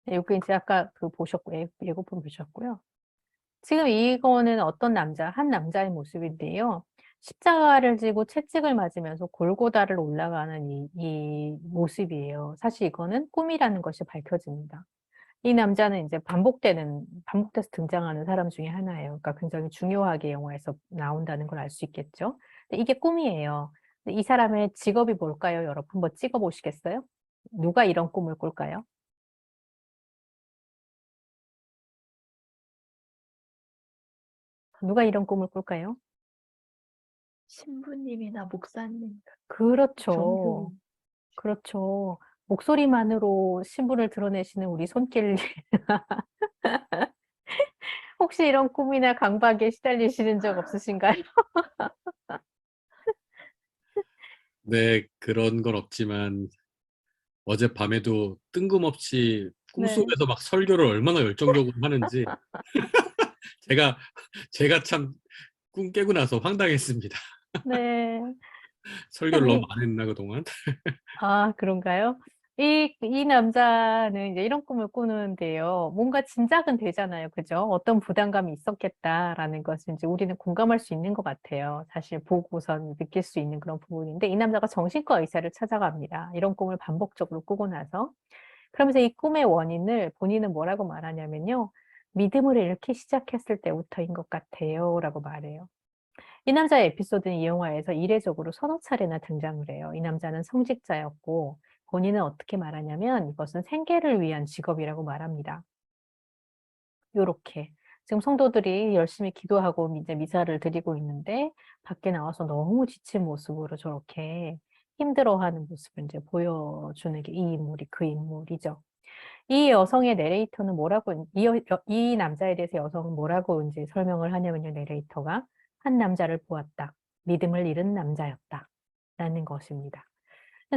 네, 여기 이제 아까 그 보셨고, 예고편 보셨고요. 지금 이거는 어떤 한 남자의 모습인데요. 십자가를 지고 채찍을 맞으면서 골고다를 올라가는 이 모습이에요. 사실 이거는 꿈이라는 것이 밝혀집니다. 이 남자는 이제 반복돼서 등장하는 사람 중에 하나예요. 그러니까 굉장히 중요하게 영화에서 나온다는 걸 알 수 있겠죠. 근데 이게 꿈이에요. 근데 이 사람의 직업이 뭘까요? 여러분 한번 찍어 보시겠어요? 누가 이런 꿈을 꿀까요? 누가 이런 꿈을 꿀까요? 신부님이나 목사님, 그렇죠. 종교인. 그렇죠. 목소리만으로 신분을 드러내시는 우리 손길리. 혹시 이런 꿈이나 강박에 시달리시는 적 없으신가요? 네, 그런 건 없지만 어젯밤에도 뜬금없이 네. 꿈속에서 막 설교를 얼마나 열정적으로 하는지 제가 참 꿈 깨고 나서 황당했습니다. 네. 설교를 참 너무 안 했나 그동안? 그런가요? 이 남자는 이제 이런 꿈을 꾸는데요. 뭔가 짐작은 되잖아요. 그죠? 어떤 부담감이 있었겠다라는 것을 이제 우리는 공감할 수 있는 것 같아요. 사실 보고선 느낄 수 있는 그런 부분인데, 이 남자가 정신과 의사를 찾아갑니다. 이런 꿈을 반복적으로 꾸고 나서. 그러면서 이 꿈의 원인을 본인은 뭐라고 말하냐면요. 믿음을 잃기 시작했을 때부터인 것 같아요. 라고 말해요. 이 남자의 에피소드는 이 영화에서 이례적으로 서너 차례나 등장을 해요. 이 남자는 성직자였고, 본인은 어떻게 말하냐면 이것은 생계를 위한 직업이라고 말합니다. 요렇게. 지금 성도들이 열심히 기도하고 이제 미사를 드리고 있는데, 밖에 나와서 너무 지친 모습으로 저렇게 힘들어하는 모습을 이제 보여주는 게 이 인물이 그 인물이죠. 이 여성의 내레이터는 이 남자에 대해서 여성은 뭐라고 이제 설명을 하냐면요, 내레이터가. 한 남자를 보았다. 믿음을 잃은 남자였다. 라는 것입니다.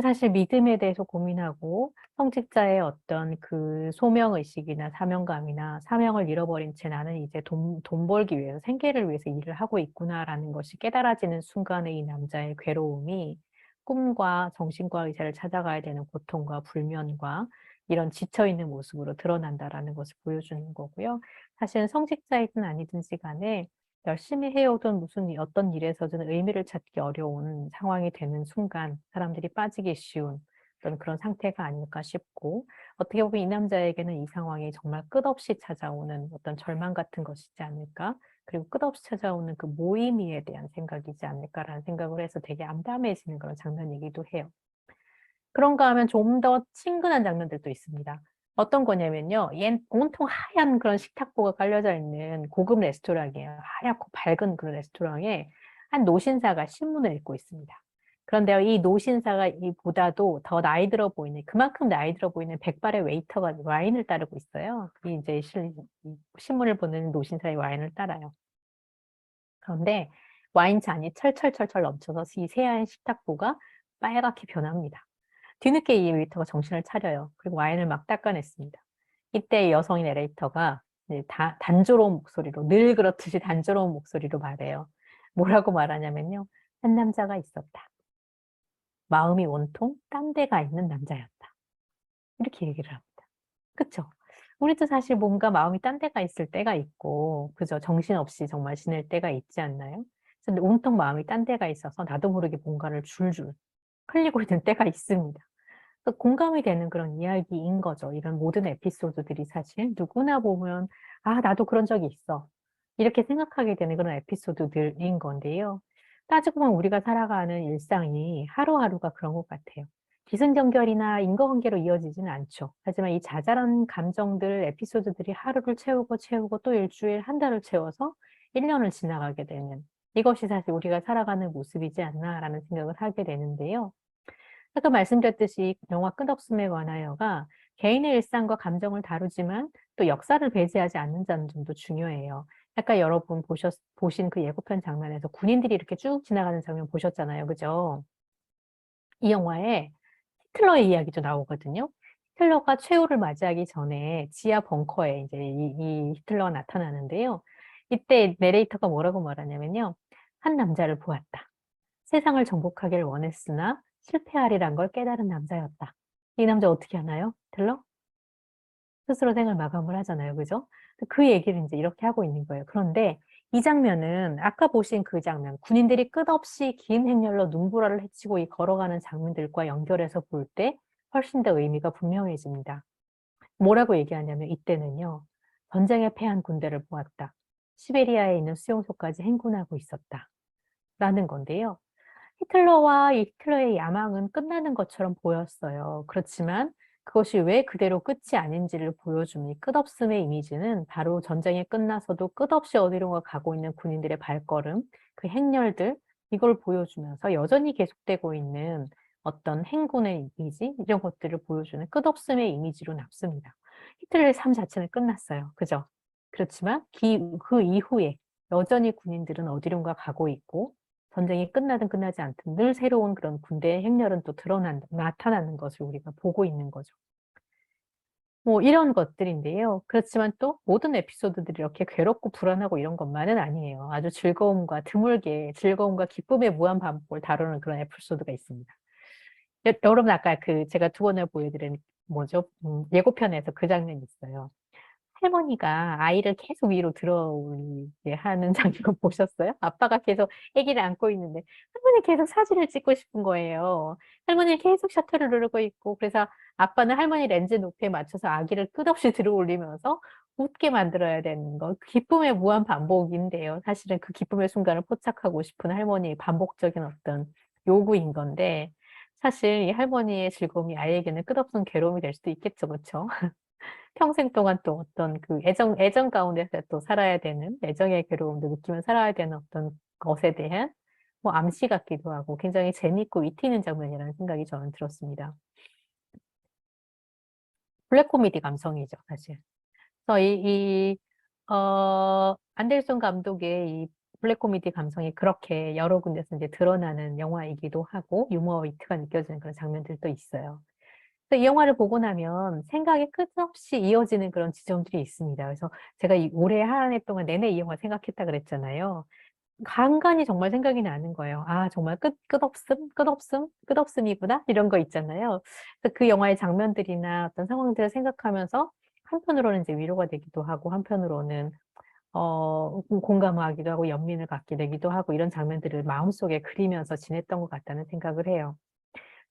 사실 믿음에 대해서 고민하고 성직자의 어떤 그 소명의식이나 사명감이나 사명을 잃어버린 채 나는 이제 돈 벌기 위해서 생계를 위해서 일을 하고 있구나라는 것이 깨달아지는 순간에 이 남자의 괴로움이 꿈과 정신과 의사를 찾아가야 되는 고통과 불면과 이런 지쳐있는 모습으로 드러난다라는 것을 보여주는 거고요. 사실은 성직자이든 아니든지 간에 열심히 해오던 어떤 일에서든 의미를 찾기 어려운 상황이 되는 순간 사람들이 빠지기 쉬운 그런 상태가 아닐까 싶고, 어떻게 보면 이 남자에게는 이 상황이 정말 끝없이 찾아오는 어떤 절망 같은 것이지 않을까, 그리고 끝없이 찾아오는 그 모임에 대한 생각이지 않을까라는 생각을 해서 되게 암담해지는 그런 장면이기도 해요. 그런가 하면 좀 더 친근한 장면들도 있습니다. 어떤 거냐면요. 온통 하얀 그런 식탁보가 깔려져 있는 고급 레스토랑이에요. 하얗고 밝은 그런 레스토랑에 한 노신사가 신문을 읽고 있습니다. 그런데요, 이 노신사가 이보다도 더 나이 들어 보이는, 그만큼 나이 들어 보이는 백발의 웨이터가 와인을 따르고 있어요. 이제 신문을 보는 노신사의 와인을 따라요. 그런데 와인 잔이 철철철철 넘쳐서 이 새하얀 식탁보가 빨갛게 변합니다. 뒤늦게 이 웨이터가 정신을 차려요. 그리고 와인을 막 닦아냈습니다. 이때 여성인 내레이터가 단조로운 목소리로, 늘 그렇듯이 단조로운 목소리로 말해요. 뭐라고 말하냐면요. 한 남자가 있었다. 마음이 온통 딴 데가 있는 남자였다. 이렇게 얘기를 합니다. 그쵸? 우리도 사실 뭔가 마음이 딴 데가 있을 때가 있고, 그죠? 정신없이 정말 지낼 때가 있지 않나요? 근데 온통 마음이 딴 데가 있어서 나도 모르게 뭔가를 줄줄 흘리고 있는 때가 있습니다. 공감이 되는 그런 이야기인 거죠. 이런 모든 에피소드들이 사실 누구나 보면 나도 그런 적이 있어. 이렇게 생각하게 되는 그런 에피소드들인 건데요. 따지고 보면 우리가 살아가는 일상이 하루하루가 그런 것 같아요. 기승전결이나 인과관계로 이어지지는 않죠. 하지만 이 자잘한 감정들, 에피소드들이 하루를 채우고 또 일주일, 한 달을 채워서 1년을 지나가게 되는, 이것이 사실 우리가 살아가는 모습이지 않나라는 생각을 하게 되는데요. 아까 말씀드렸듯이 영화 끝없음에 관하여가 개인의 일상과 감정을 다루지만 또 역사를 배제하지 않는다는 점도 중요해요. 아까 여러분 보신 그 예고편 장면에서 군인들이 이렇게 쭉 지나가는 장면 보셨잖아요. 그죠? 이 영화에 히틀러의 이야기도 나오거든요. 히틀러가 최후를 맞이하기 전에 지하 벙커에 이제 이 히틀러가 나타나는데요. 이때 내레이터가 뭐라고 말하냐면요. 한 남자를 보았다. 세상을 정복하길 원했으나 실패하리란 걸 깨달은 남자였다. 이 남자 어떻게 하나요? 히틀러? 스스로 생을 마감을 하잖아요. 그죠? 그 얘기를 이제 이렇게 하고 있는 거예요. 그런데 이 장면은 아까 보신 그 장면, 군인들이 끝없이 긴 행렬로 눈보라를 헤치고 이 걸어가는 장면들과 연결해서 볼 때 훨씬 더 의미가 분명해집니다. 뭐라고 얘기하냐면 이때는요. 전쟁에 패한 군대를 보았다. 시베리아에 있는 수용소까지 행군하고 있었다. 라는 건데요. 히틀러와 이 히틀러의 야망은 끝나는 것처럼 보였어요. 그렇지만 그것이 왜 그대로 끝이 아닌지를 보여주는 이 끝없음의 이미지는 바로 전쟁이 끝나서도 끝없이 어디론가 가고 있는 군인들의 발걸음, 그 행렬들, 이걸 보여주면서 여전히 계속되고 있는 어떤 행군의 이미지, 이런 것들을 보여주는 끝없음의 이미지로 남습니다. 히틀러의 삶 자체는 끝났어요. 그죠? 그렇지만 그 이후에 여전히 군인들은 어디론가 가고 있고 전쟁이 끝나든 끝나지 않든 늘 새로운 그런 군대의 행렬은 또 나타나는 것을 우리가 보고 있는 거죠. 뭐 이런 것들인데요. 그렇지만 또 모든 에피소드들이 이렇게 괴롭고 불안하고 이런 것만은 아니에요. 아주 즐거움과 드물게 즐거움과 기쁨의 무한 반복을 다루는 그런 에피소드가 있습니다. 여러분 아까 그 제가 두 번을 보여드린 뭐죠? 예고편에서 그 장면이 있어요. 할머니가 아이를 계속 위로 들어올리게 하는 장면 보셨어요? 아빠가 계속 아기를 안고 있는데 할머니 계속 사진을 찍고 싶은 거예요. 할머니 계속 셔터를 누르고 있고 그래서 아빠는 할머니 렌즈 높이에 맞춰서 아기를 끝없이 들어올리면서 웃게 만들어야 되는 거. 기쁨의 무한 반복인데요. 사실은 그 기쁨의 순간을 포착하고 싶은 할머니의 반복적인 어떤 요구인 건데 사실 이 할머니의 즐거움이 아이에게는 끝없는 괴로움이 될 수도 있겠죠. 그렇죠? 평생 동안 또 어떤 그 애정 가운데서 또 살아야 되는, 애정의 괴로움도 느끼며 살아야 되는 어떤 것에 대한 뭐 암시 같기도 하고 굉장히 재밌고 위트 있는 장면이라는 생각이 저는 들었습니다. 블랙 코미디 감성이죠, 사실. 그래서 안델슨 감독의 이 블랙 코미디 감성이 그렇게 여러 군데서 이제 드러나는 영화이기도 하고 유머 위트가 느껴지는 그런 장면들도 있어요. 그래서 이 영화를 보고 나면 생각이 끝없이 이어지는 그런 지점들이 있습니다. 그래서 제가 올해 한 해 동안 내내 이 영화 생각했다 그랬잖아요. 간간이 정말 생각이 나는 거예요. 아, 정말 끝없음이구나? 이런 거 있잖아요. 그래서 그 영화의 장면들이나 어떤 상황들을 생각하면서 한편으로는 이제 위로가 되기도 하고, 한편으로는 공감하기도 하고, 연민을 갖게 되기도 하고, 이런 장면들을 마음속에 그리면서 지냈던 것 같다는 생각을 해요.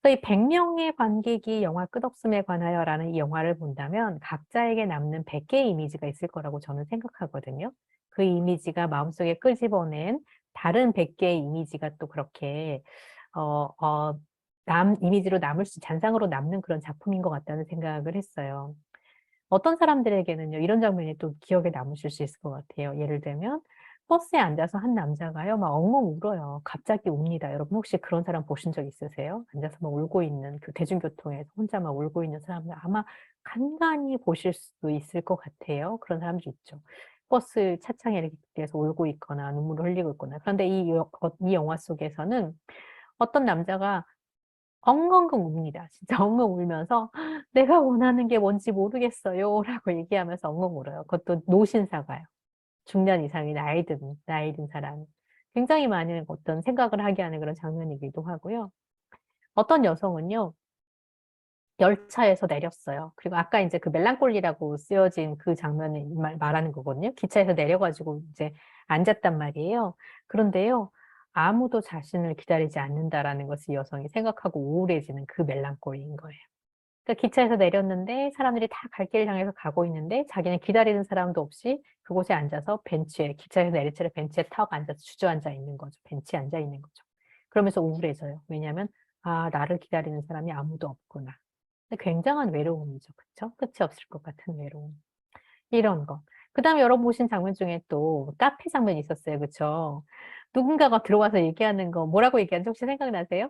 그래서 이 100명의 관객이 영화 끝없음에 관하여라는 이 영화를 본다면 각자에게 남는 100개의 이미지가 있을 거라고 저는 생각하거든요. 그 이미지가 마음속에 끄집어낸 다른 100개의 이미지가 또 그렇게 이미지로 잔상으로 남는 그런 작품인 것 같다는 생각을 했어요. 어떤 사람들에게는요, 이런 장면이 또 기억에 남으실 수 있을 것 같아요. 예를 들면 버스에 앉아서 한 남자가요, 막 엉엉 울어요. 갑자기 웁니다. 여러분 혹시 그런 사람 보신 적 있으세요? 앉아서 막 울고 있는, 그 대중교통에서 혼자 막 울고 있는 사람을 아마 간간히 보실 수도 있을 것 같아요. 그런 사람도 있죠. 버스 차창에 이렇게 대해서 울고 있거나 눈물을 흘리고 있거나. 그런데 이 영화 속에서는 어떤 남자가 엉엉엉 웁니다. 진짜 엉엉 울면서 내가 원하는 게 뭔지 모르겠어요. 라고 얘기하면서 엉엉 울어요. 그것도 노신사가요. 중년 이상의 나이 든 사람. 굉장히 많은 어떤 생각을 하게 하는 그런 장면이기도 하고요. 어떤 여성은요, 열차에서 내렸어요. 그리고 아까 이제 그 멜랑콜리라고 쓰여진 그 장면을 말하는 거거든요. 기차에서 내려가지고 이제 앉았단 말이에요. 그런데요, 아무도 자신을 기다리지 않는다라는 것을 이 여성이 생각하고 우울해지는 그 멜랑콜리인 거예요. 그러니까 기차에서 내렸는데 사람들이 다 갈 길을 향해서 가고 있는데 자기는 기다리는 사람도 없이 그곳에 앉아서 기차에서 내릴 차례 벤치에 탁 앉아서 주저앉아 있는 거죠. 벤치에 앉아 있는 거죠. 그러면서 우울해져요. 왜냐하면 아, 나를 기다리는 사람이 아무도 없구나. 굉장한 외로움이죠. 그쵸? 끝이 없을 것 같은 외로움. 이런 거. 그 다음에 여러분 보신 장면 중에 또 카페 장면이 있었어요. 그쵸? 누군가가 들어와서 얘기하는 거 뭐라고 얘기하는지 혹시 생각나세요?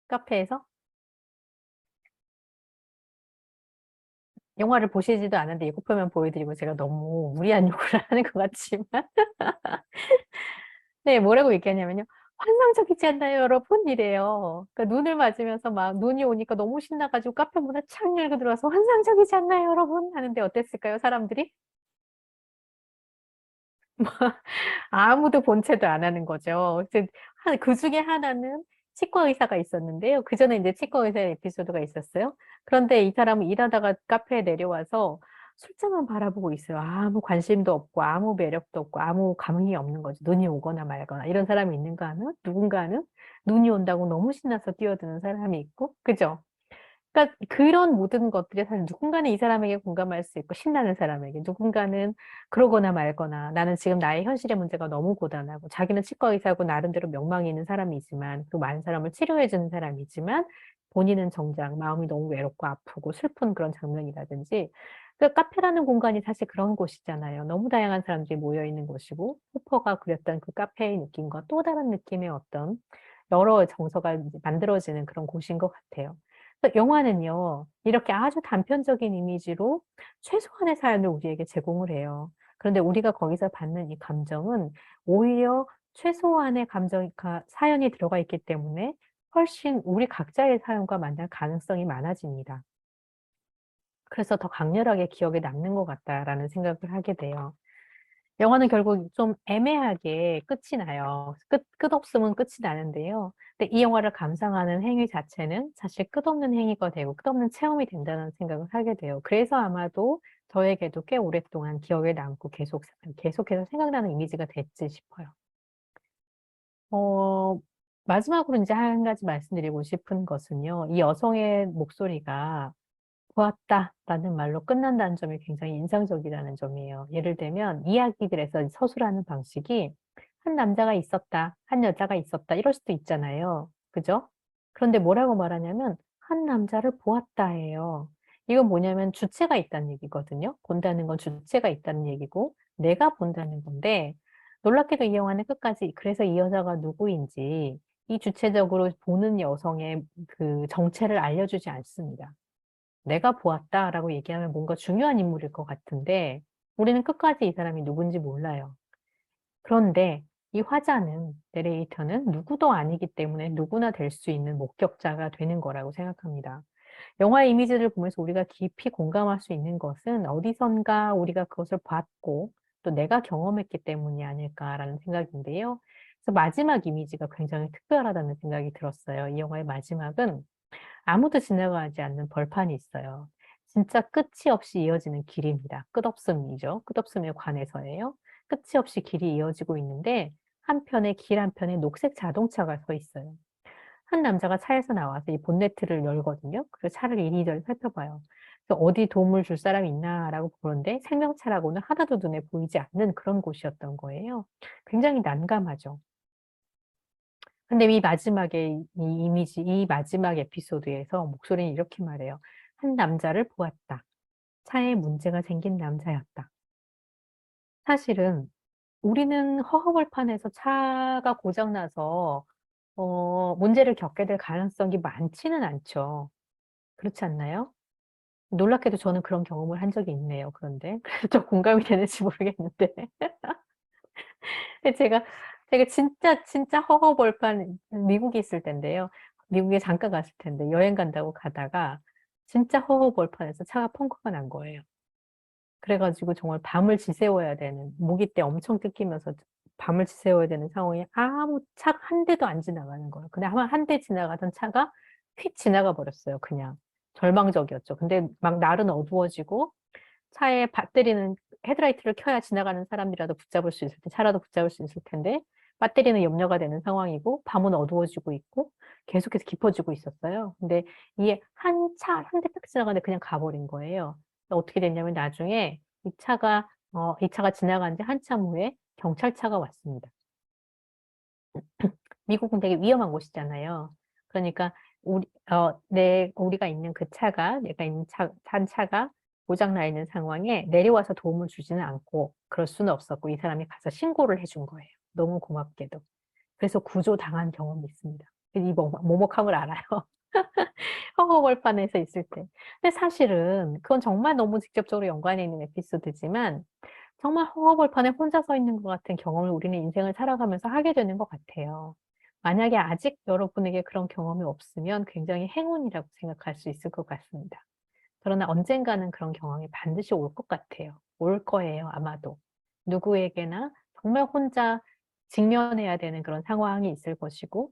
카페에서? 영화를 보시지도 않았는데 예고편만 보여드리고 제가 너무 무리한 요구를 하는 것 같지만. 네, 뭐라고 얘기하냐면요. 환상적이지 않나요, 여러분? 이래요. 그러니까 눈을 맞으면서 막 눈이 오니까 너무 신나가지고 카페 문을 착 열고 들어와서 환상적이지 않나요, 여러분? 하는데 어땠을까요, 사람들이? 아무도 본체도 안 하는 거죠. 그 중에 하나는 치과 의사가 있었는데요. 그 전에 이제 치과 의사 에피소드가 있었어요. 그런데 이 사람은 일하다가 카페에 내려와서 술잔만 바라보고 있어요. 아무 관심도 없고 아무 매력도 없고 아무 감흥이 없는 거죠. 눈이 오거나 말거나 이런 사람이 있는가 하면 누군가는 눈이 온다고 너무 신나서 뛰어드는 사람이 있고, 그죠? 그러니까 그런 모든 것들이 사실 누군가는 이 사람에게 공감할 수 있고 신나는 사람에게, 누군가는 그러거나 말거나 나는 지금 나의 현실의 문제가 너무 고단하고, 자기는 치과 의사고 나름대로 명망이 있는 사람이지만, 그 많은 사람을 치료해 주는 사람이지만 본인은 정작 마음이 너무 외롭고 아프고 슬픈 그런 장면이라든지. 그 카페라는 공간이 사실 그런 곳이잖아요. 너무 다양한 사람들이 모여 있는 곳이고, 호퍼가 그렸던 그 카페의 느낌과 또 다른 느낌의 어떤 여러 정서가 이제 만들어지는 그런 곳인 것 같아요. 그래서 영화는요, 이렇게 아주 단편적인 이미지로 최소한의 사연을 우리에게 제공을 해요. 그런데 우리가 거기서 받는 이 감정은 오히려 최소한의 사연이 들어가 있기 때문에 훨씬 우리 각자의 사연과 만날 가능성이 많아집니다. 그래서 더 강렬하게 기억에 남는 것 같다라는 생각을 하게 돼요. 영화는 결국 좀 애매하게 끝이 나요. 끝없으면 끝이 나는데요. 근데 이 영화를 감상하는 행위 자체는 사실 끝없는 행위가 되고 끝없는 체험이 된다는 생각을 하게 돼요. 그래서 아마도 저에게도 꽤 오랫동안 기억에 남고 계속해서 생각나는 이미지가 됐지 싶어요. 마지막으로 이제 한 가지 말씀드리고 싶은 것은요. 이 여성의 목소리가 보았다라는 말로 끝난다는 점이 굉장히 인상적이라는 점이에요. 예를 들면 이야기들에서 서술하는 방식이 한 남자가 있었다, 한 여자가 있었다 이럴 수도 있잖아요. 그죠? 그런데 뭐라고 말하냐면 한 남자를 보았다예요. 이건 뭐냐면 주체가 있다는 얘기거든요. 본다는 건 주체가 있다는 얘기고 내가 본다는 건데, 놀랍게도 이 영화는 끝까지 그래서 이 여자가 누구인지 이 주체적으로 보는 여성의 그 정체를 알려주지 않습니다. 내가 보았다라고 얘기하면 뭔가 중요한 인물일 것 같은데 우리는 끝까지 이 사람이 누군지 몰라요. 그런데 이 화자는, 내레이터는 누구도 아니기 때문에 누구나 될 수 있는 목격자가 되는 거라고 생각합니다. 영화의 이미지를 보면서 우리가 깊이 공감할 수 있는 것은 어디선가 우리가 그것을 봤고 또 내가 경험했기 때문이 아닐까라는 생각인데요. 그래서 마지막 이미지가 굉장히 특별하다는 생각이 들었어요. 이 영화의 마지막은 아무도 지나가지 않는 벌판이 있어요. 진짜 끝이 없이 이어지는 길입니다. 끝없음이죠. 끝없음에 관해서예요. 끝이 없이 길이 이어지고 있는데 길 한편에 녹색 자동차가 서 있어요. 한 남자가 차에서 나와서 이 본네트를 열거든요. 그래서 차를 이리저리 살펴봐요. 그래서 어디 도움을 줄 사람이 있나라고 보는데 생명차라고는 하나도 눈에 보이지 않는 그런 곳이었던 거예요. 굉장히 난감하죠. 근데 이 마지막 에피소드에서 목소리는 이렇게 말해요. 한 남자를 보았다. 차에 문제가 생긴 남자였다. 사실은 우리는 허허벌판에서 차가 고장나서 문제를 겪게 될 가능성이 많지는 않죠. 그렇지 않나요? 놀랍게도 저는 그런 경험을 한 적이 있네요. 그런데 그래서 좀 공감이 되는지 모르겠는데. 근데 제가 진짜 허허벌판, 미국에 있을 텐데요. 미국에 잠깐 갔을 텐데 여행 간다고 가다가 진짜 허허벌판에서 차가 펑크가 난 거예요. 그래가지고 정말 밤을 지새워야 되는, 모기때 엄청 뜯기면서 밤을 지새워야 되는 상황에 아무 차 한 대도 안 지나가는 거예요. 근데 아마 한 대 지나가던 차가 휙 지나가 버렸어요. 그냥 절망적이었죠. 근데 막 날은 어두워지고 차에 배터리는, 헤드라이트를 켜야 지나가는 사람이라도 붙잡을 수 있을 때, 차라도 붙잡을 수 있을 텐데 배터리는 염려가 되는 상황이고 밤은 어두워지고 있고 계속해서 깊어지고 있었어요. 근데 이게 한 대 딱 지나가는데 그냥 가버린 거예요. 어떻게 됐냐면 나중에 이 차가 지나간 지 한참 후에 경찰차가 왔습니다. 미국은 되게 위험한 곳이잖아요. 그러니까 우리가 있는 그 차가, 내가 있는 탄 차가 고장나 있는 상황에 내려와서 도움을 주지는 않고 그럴 수는 없었고 이 사람이 가서 신고를 해준 거예요. 너무 고맙게도. 그래서 구조당한 경험이 있습니다. 이 먹먹함을 알아요. 허허벌판에서 있을 때. 근데 사실은 그건 정말 너무 직접적으로 연관이 있는 에피소드지만 정말 허허벌판에 혼자 서 있는 것 같은 경험을 우리는 인생을 살아가면서 하게 되는 것 같아요. 만약에 아직 여러분에게 그런 경험이 없으면 굉장히 행운이라고 생각할 수 있을 것 같습니다. 그러나 언젠가는 그런 경험이 반드시 올 것 같아요. 올 거예요, 아마도. 누구에게나 정말 혼자 직면해야 되는 그런 상황이 있을 것이고,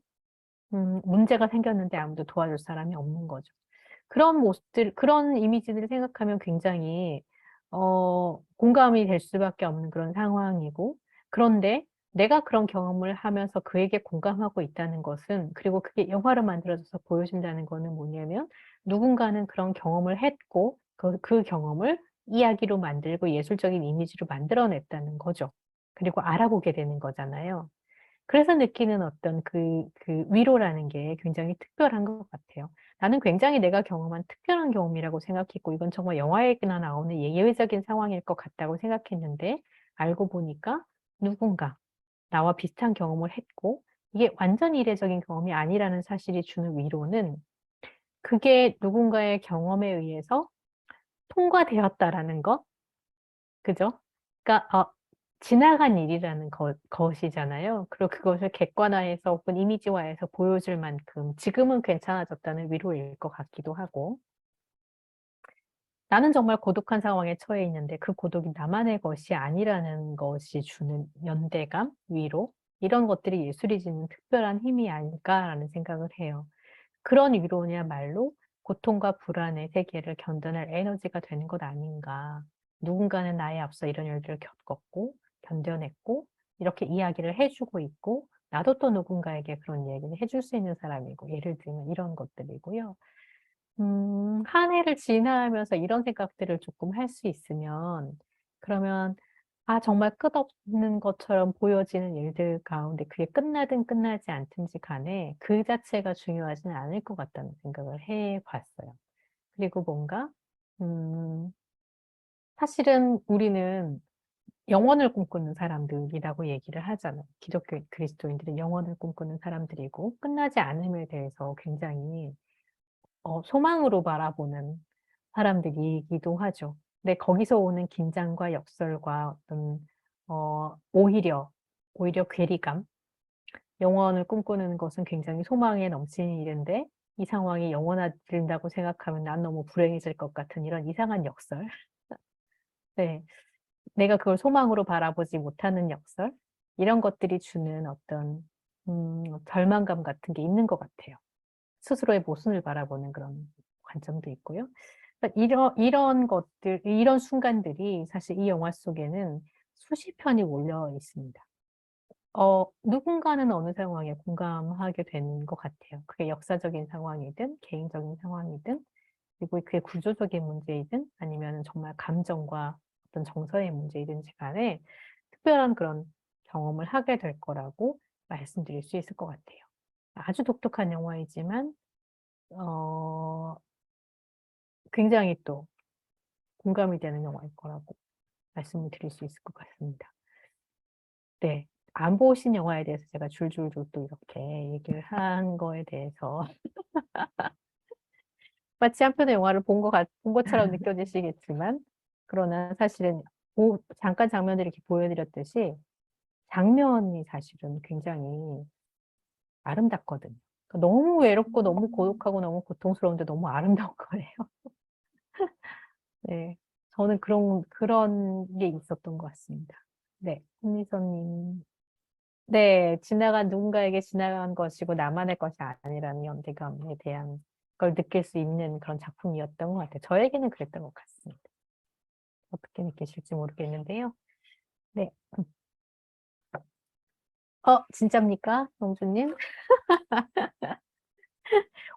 문제가 생겼는데 아무도 도와줄 사람이 없는 거죠. 그런 모습들, 그런 이미지들을 생각하면 굉장히 공감이 될 수밖에 없는 그런 상황이고, 그런데 내가 그런 경험을 하면서 그에게 공감하고 있다는 것은, 그리고 그게 영화로 만들어져서 보여준다는 거는 뭐냐면, 누군가는 그런 경험을 했고, 그 경험을 이야기로 만들고 예술적인 이미지로 만들어냈다는 거죠. 그리고 알아보게 되는 거잖아요. 그래서 느끼는 어떤 그 위로라는 게 굉장히 특별한 것 같아요. 나는 굉장히 내가 경험한 특별한 경험이라고 생각했고, 이건 정말 영화에나 나오는 예외적인 상황일 것 같다고 생각했는데, 알고 보니까 누군가 나와 비슷한 경험을 했고, 이게 완전히 이례적인 경험이 아니라는 사실이 주는 위로는, 그게 누군가의 경험에 의해서 통과되었다라는 것, 그죠? 그러니까 지나간 일이라는 것이잖아요. 그리고 그것을 객관화해서 혹은 이미지화해서 보여줄 만큼 지금은 괜찮아졌다는 위로일 것 같기도 하고, 나는 정말 고독한 상황에 처해 있는데 그 고독이 나만의 것이 아니라는 것이 주는 연대감, 위로, 이런 것들이 예술이 주는 특별한 힘이 아닐까라는 생각을 해요. 그런 위로냐말로 고통과 불안의 세계를 견뎌낼 에너지가 되는 것 아닌가. 누군가는 나에 앞서 이런 일들을 겪었고, 견뎌냈고, 이렇게 이야기를 해주고 있고, 나도 또 누군가에게 그런 얘기를 해줄 수 있는 사람이고, 예를 들면 이런 것들이고요. 한 해를 지나면서 이런 생각들을 조금 할 수 있으면, 그러면, 정말 끝없는 것처럼 보여지는 일들 가운데 그게 끝나든 끝나지 않든지 간에 그 자체가 중요하지는 않을 것 같다는 생각을 해 봤어요. 그리고 뭔가, 음, 사실은 우리는 영원을 꿈꾸는 사람들이라고 얘기를 하잖아요. 기독교 그리스도인들은 영원을 꿈꾸는 사람들이고, 끝나지 않음에 대해서 굉장히 소망으로 바라보는 사람들이기도 하죠. 근데 거기서 오는 긴장과 역설과 어떤 오히려 괴리감, 영원을 꿈꾸는 것은 굉장히 소망에 넘치는 일인데 이 상황이 영원하다고 생각하면 난 너무 불행해질 것 같은 이런 이상한 역설. 네, 내가 그걸 소망으로 바라보지 못하는 역설, 이런 것들이 주는 어떤 절망감 같은 게 있는 것 같아요. 스스로의 모순을 바라보는 그런 관점도 있고요. 그러니까 이런 것들, 이런 순간들이 사실 이 영화 속에는 수십 편이 몰려 있습니다. 누군가는 어느 상황에 공감하게 되는 것 같아요. 그게 역사적인 상황이든 개인적인 상황이든, 그리고 그게 구조적인 문제이든 아니면 정말 감정과 어떤 정서의 문제이든지 간에 특별한 그런 경험을 하게 될 거라고 말씀드릴 수 있을 것 같아요. 아주 독특한 영화이지만 굉장히 또 공감이 되는 영화일 거라고 말씀을 드릴 수 있을 것 같습니다. 네. 안 보신 영화에 대해서 제가 줄줄줄 또 이렇게 얘기를 한 거에 대해서 마치 한 편의 영화를 본 것처럼 느껴지시겠지만, 그러나 사실은 잠깐 장면을 이렇게 보여드렸듯이 장면이 사실은 굉장히 아름답거든요. 그러니까 너무 외롭고 너무 고독하고 너무 고통스러운데 너무 아름다운 거예요. 네. 저는 그런 게 있었던 것 같습니다. 네. 홍미선님. 네. 누군가에게 지나간 것이고 나만의 것이 아니라는 연대감에 대한 걸 느낄 수 있는 그런 작품이었던 것 같아요. 저에게는 그랬던 것 같습니다. 어떻게 느끼실지 모르겠는데요. 네. 진짜입니까? 영주님?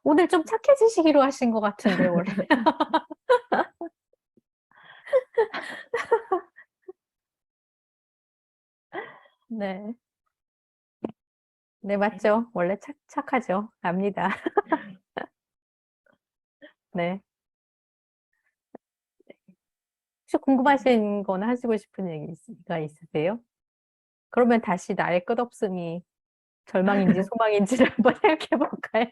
오늘 좀 착해지시기로 하신 것 같은데, 원래. 네. 네, 맞죠. 원래 착하죠. 압니다. 네. 혹시 궁금하신 거나 하시고 싶은 얘기가 있으세요? 그러면 다시 나의 끝없음이 절망인지 소망인지를 한번 생각해 볼까요?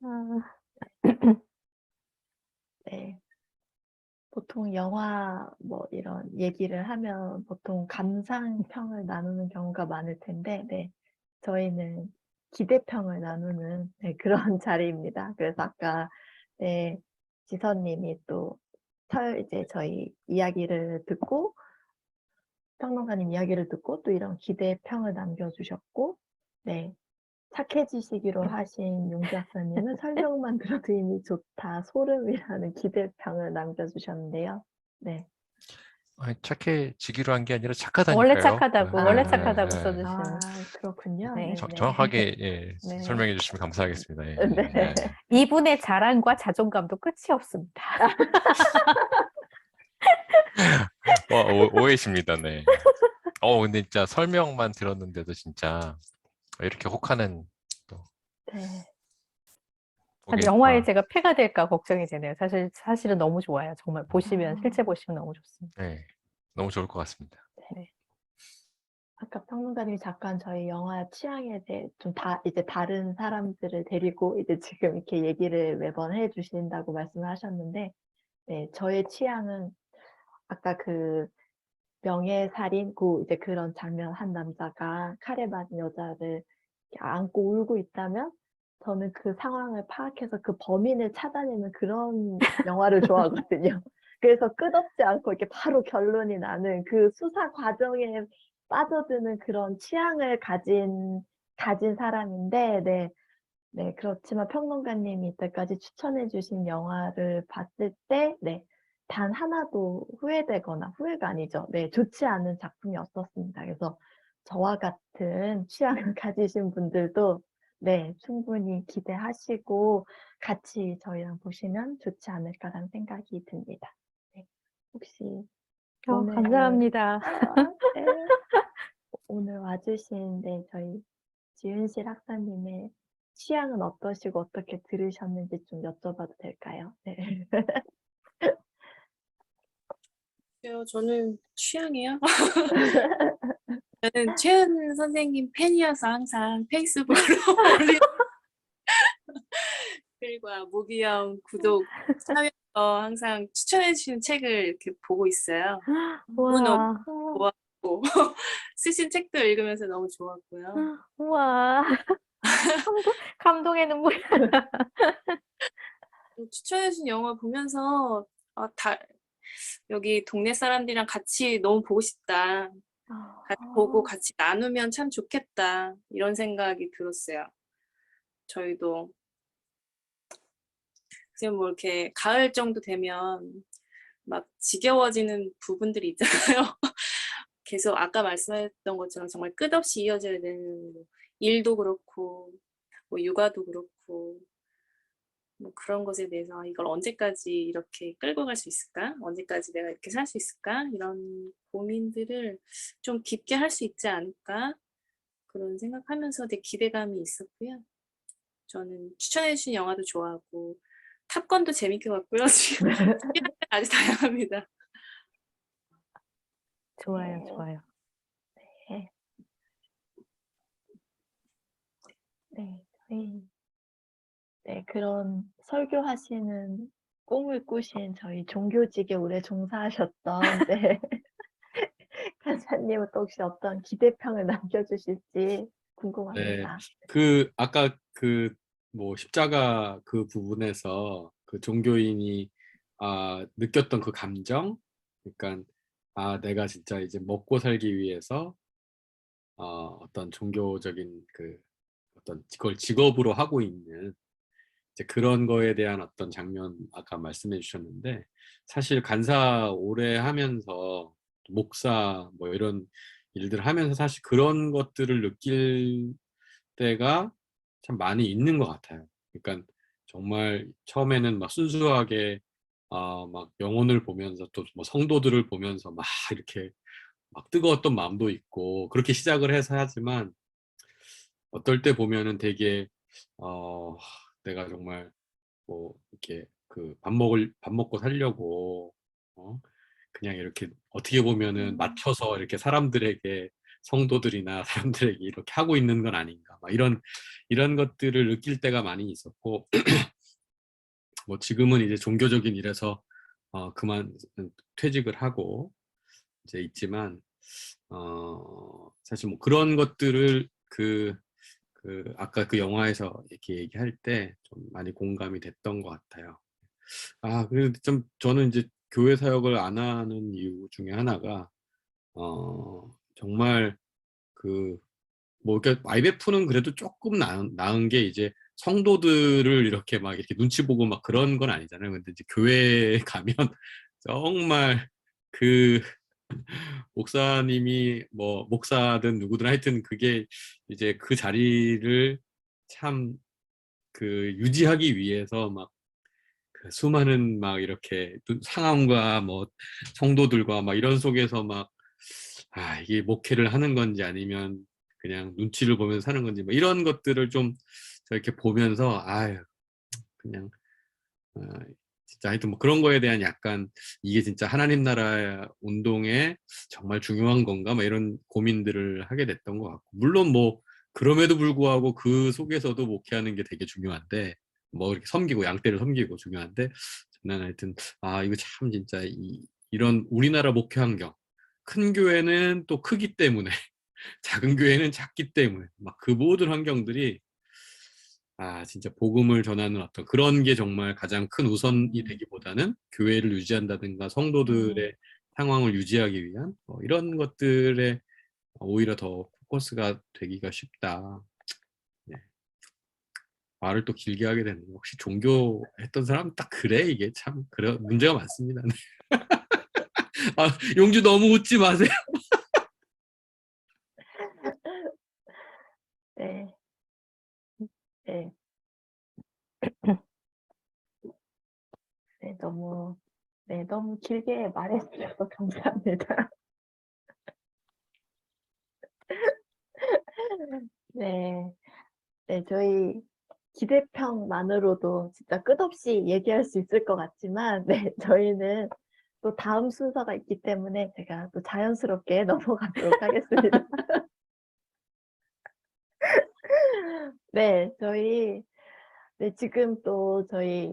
아. 네. 보통 영화 뭐 이런 얘기를 하면 보통 감상평을 나누는 경우가 많을 텐데, 네. 저희는 기대평을 나누는 네, 그런 자리입니다. 그래서 아까 네, 지선님이 또 이제 저희 이야기를 듣고 평론가님 이야기를 듣고 또 이런 기대평을 남겨주셨고, 네. 착해지시기로 하신 용기 박사님은 설명만 들어도 이미 좋다, 소름이라는 기대평을 남겨주셨는데요. 네. 아니, 착해지기로 한 게 아니라 원래 착하다니까요. 착하다고, 원래 아, 착하다고 네. 써주신. 아, 그렇군요. 네. 네네. 정확하게 예, 네. 설명해 주시면 감사하겠습니다. 예, 네. 예. 이분의 자랑과 자존감도 끝이 없습니다. 오해십니다. 네. 근데 진짜 설명만 들었는데도 진짜 이렇게 혹하는 또 네. 보게 영화에 와, 제가 폐가 될까 걱정이 되네요. 사실은 너무 좋아요. 정말 보시면, 실제 아, 보시면 너무 좋습니다. 네, 너무 좋을 것 같습니다. 네. 아까 평론가님이 잠깐 저희 영화 취향에 대해 좀 이제 다른 사람들을 데리고 이제 지금 이렇게 얘기를 매번 해주신다고 말씀을 하셨는데, 네, 저의 취향은 아까 그 명예살인, 이제 그런 장면 한 남자가 칼에 맞은 여자를 이렇게 안고 울고 있다면 저는 그 상황을 파악해서 그 범인을 찾아내는 그런 영화를 좋아하거든요. 그래서 끝없지 않고 이렇게 바로 결론이 나는 그 수사 과정에 빠져드는 그런 취향을 가진 사람인데, 네. 네, 그렇지만 평론가님이 이때까지 추천해 주신 영화를 봤을 때, 네, 단 하나도 후회가 아니죠. 네, 좋지 않은 작품이 없었습니다. 그래서 저와 같은 취향을 가지신 분들도 네, 충분히 기대하시고 같이 저희랑 보시면 좋지 않을까라는 생각이 듭니다. 네, 혹시 오늘 감사합니다. 네, 오늘 와주신 네, 저희 지은실 학사님의 취향은 어떠시고 어떻게 들으셨는지 좀 여쭤봐도 될까요? 네. 저는 취향이요? 저는 최은 선생님 팬이어서 항상 페이스북으로 올리는 글과 모기영 구독 참여해서 항상 추천해 주시는 책을 이렇게 보고 있어요. 너무 우와, 좋았고 쓰신 책도 읽으면서 너무 좋았고요. 우와. 감동의 눈물. 추천해 주신 영화 보면서 여기 동네 사람들이랑 같이 너무 보고 싶다. 같이 보고 같이 나누면 참 좋겠다. 이런 생각이 들었어요. 저희도 지금 뭐 이렇게 가을 정도 되면 막 지겨워지는 부분들이 있잖아요. 계속 아까 말씀했던 것처럼 정말 끝없이 이어져야 되는 뭐 일도 그렇고 뭐 육아도 그렇고 뭐 그런 것에 대해서 이걸 언제까지 이렇게 끌고 갈 수 있을까? 언제까지 내가 이렇게 살 수 있을까? 이런 고민들을 좀 깊게 할 수 있지 않을까? 그런 생각하면서 되게 기대감이 있었고요. 저는 추천해 주신 영화도 좋아하고 탑건도 재밌게 봤고요. 지금 아주 다양합니다. 좋아요, 네. 좋아요. 네. 네, 네, 그런 설교하시는 꿈을 꾸신 저희 종교직에 오래 종사하셨던 네. 간사님은 또 혹시 어떤 기대평을 남겨주실지 궁금합니다. 아까 뭐 십자가 그 부분에서 그 종교인이 느꼈던 그 감정, 그러니까 내가 진짜 이제 먹고 살기 위해서 어떤 종교적인 그걸 직업으로 하고 있는 이제 그런 거에 대한 어떤 장면 아까 말씀해 주셨는데, 사실 간사 오래 하면서 목사 뭐 이런 일들 하면서 사실 그런 것들을 느낄 때가 참 많이 있는 것 같아요. 그러니까 정말 처음에는 막 순수하게 막 영혼을 보면서 또 뭐 성도들을 보면서 막 이렇게 막 뜨거웠던 마음도 있고 그렇게 시작을 해서 하지만, 어떨 때 보면은 되게 내가 정말 뭐 이렇게 밥 먹고 살려고 그냥 이렇게 어떻게 보면은 맞춰서 이렇게 사람들에게 성도들이나 사람들에게 이렇게 하고 있는 건 아닌가 막 이런 것들을 느낄 때가 많이 있었고 뭐 지금은 이제 종교적인 일에서 그만 퇴직을 하고 이제 있지만 사실 뭐 그런 것들을 그 아까 그 영화에서 이렇게 얘기할 때 좀 많이 공감이 됐던 것 같아요. 그래도 좀 저는 이제 교회 사역을 안 하는 이유 중에 하나가 정말 뭐 IBF는 그래도 조금 나은 게 이제 성도들을 이렇게 막 이렇게 눈치 보고 막 그런 건 아니잖아요. 근데 이제 교회에 가면 정말 그 목사님이 뭐 목사든 누구든 하여튼 그게 이제 그 자리를 참 유지하기 위해서 막 수많은 막 이렇게 상황과 뭐 성도들과 막 이런 속에서 막 이게 목회를 하는 건지 아니면 그냥 눈치를 보면서 사는 건지 뭐 이런 것들을 좀 이렇게 보면서 그냥 진짜 하여튼 뭐 그런 거에 대한 약간 이게 진짜 하나님 나라 운동에 정말 중요한 건가 막 이런 고민들을 하게 됐던 것 같고 물론 뭐 그럼에도 불구하고 그 속에서도 목회하는 게 되게 중요한데 뭐 이렇게 섬기고 양떼를 섬기고 중요한데 저는 하여튼 이거 참 진짜 이런 우리나라 목회 환경 큰 교회는 또 크기 때문에 작은 교회는 작기 때문에 막 그 모든 환경들이 진짜 복음을 전하는 어떤 그런 게 정말 가장 큰 우선이 되기보다는 교회를 유지한다든가 성도들의 상황을 유지하기 위한 이런 것들에 오히려 더 포커스가 되기가 쉽다. 네. 말을 또 길게 하게 되는 혹시 종교 했던 사람 딱 그래 이게 참 그래 문제가 많습니다. 용주 너무 웃지 마세요. 네. 네. 네, 너무 길게 말해주셔서 감사합니다. 네. 네, 저희 기대평만으로도 진짜 끝없이 얘기할 수 있을 것 같지만, 네, 저희는 또 다음 순서가 있기 때문에 제가 또 자연스럽게 넘어가도록 하겠습니다. 네, 지금 또 저희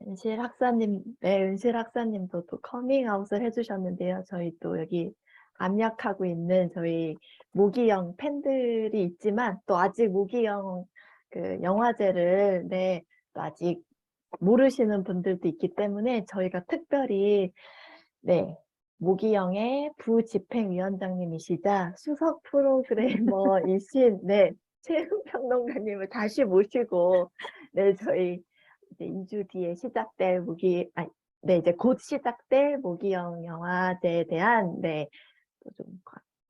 은실 학사님도 또 커밍아웃을 해주셨는데요. 저희 또 여기 압력하고 있는 저희 모기영 팬들이 있지만 또 아직 모기영 그 영화제를 또 아직 모르시는 분들도 있기 때문에 저희가 특별히 모기영의 부집행위원장님이시자 수석 프로그래머이신 최은평론가님을 다시 모시고 저희 이제 2주 뒤에 시작될 이제 곧 시작될 모기영 영화제에 대한 좀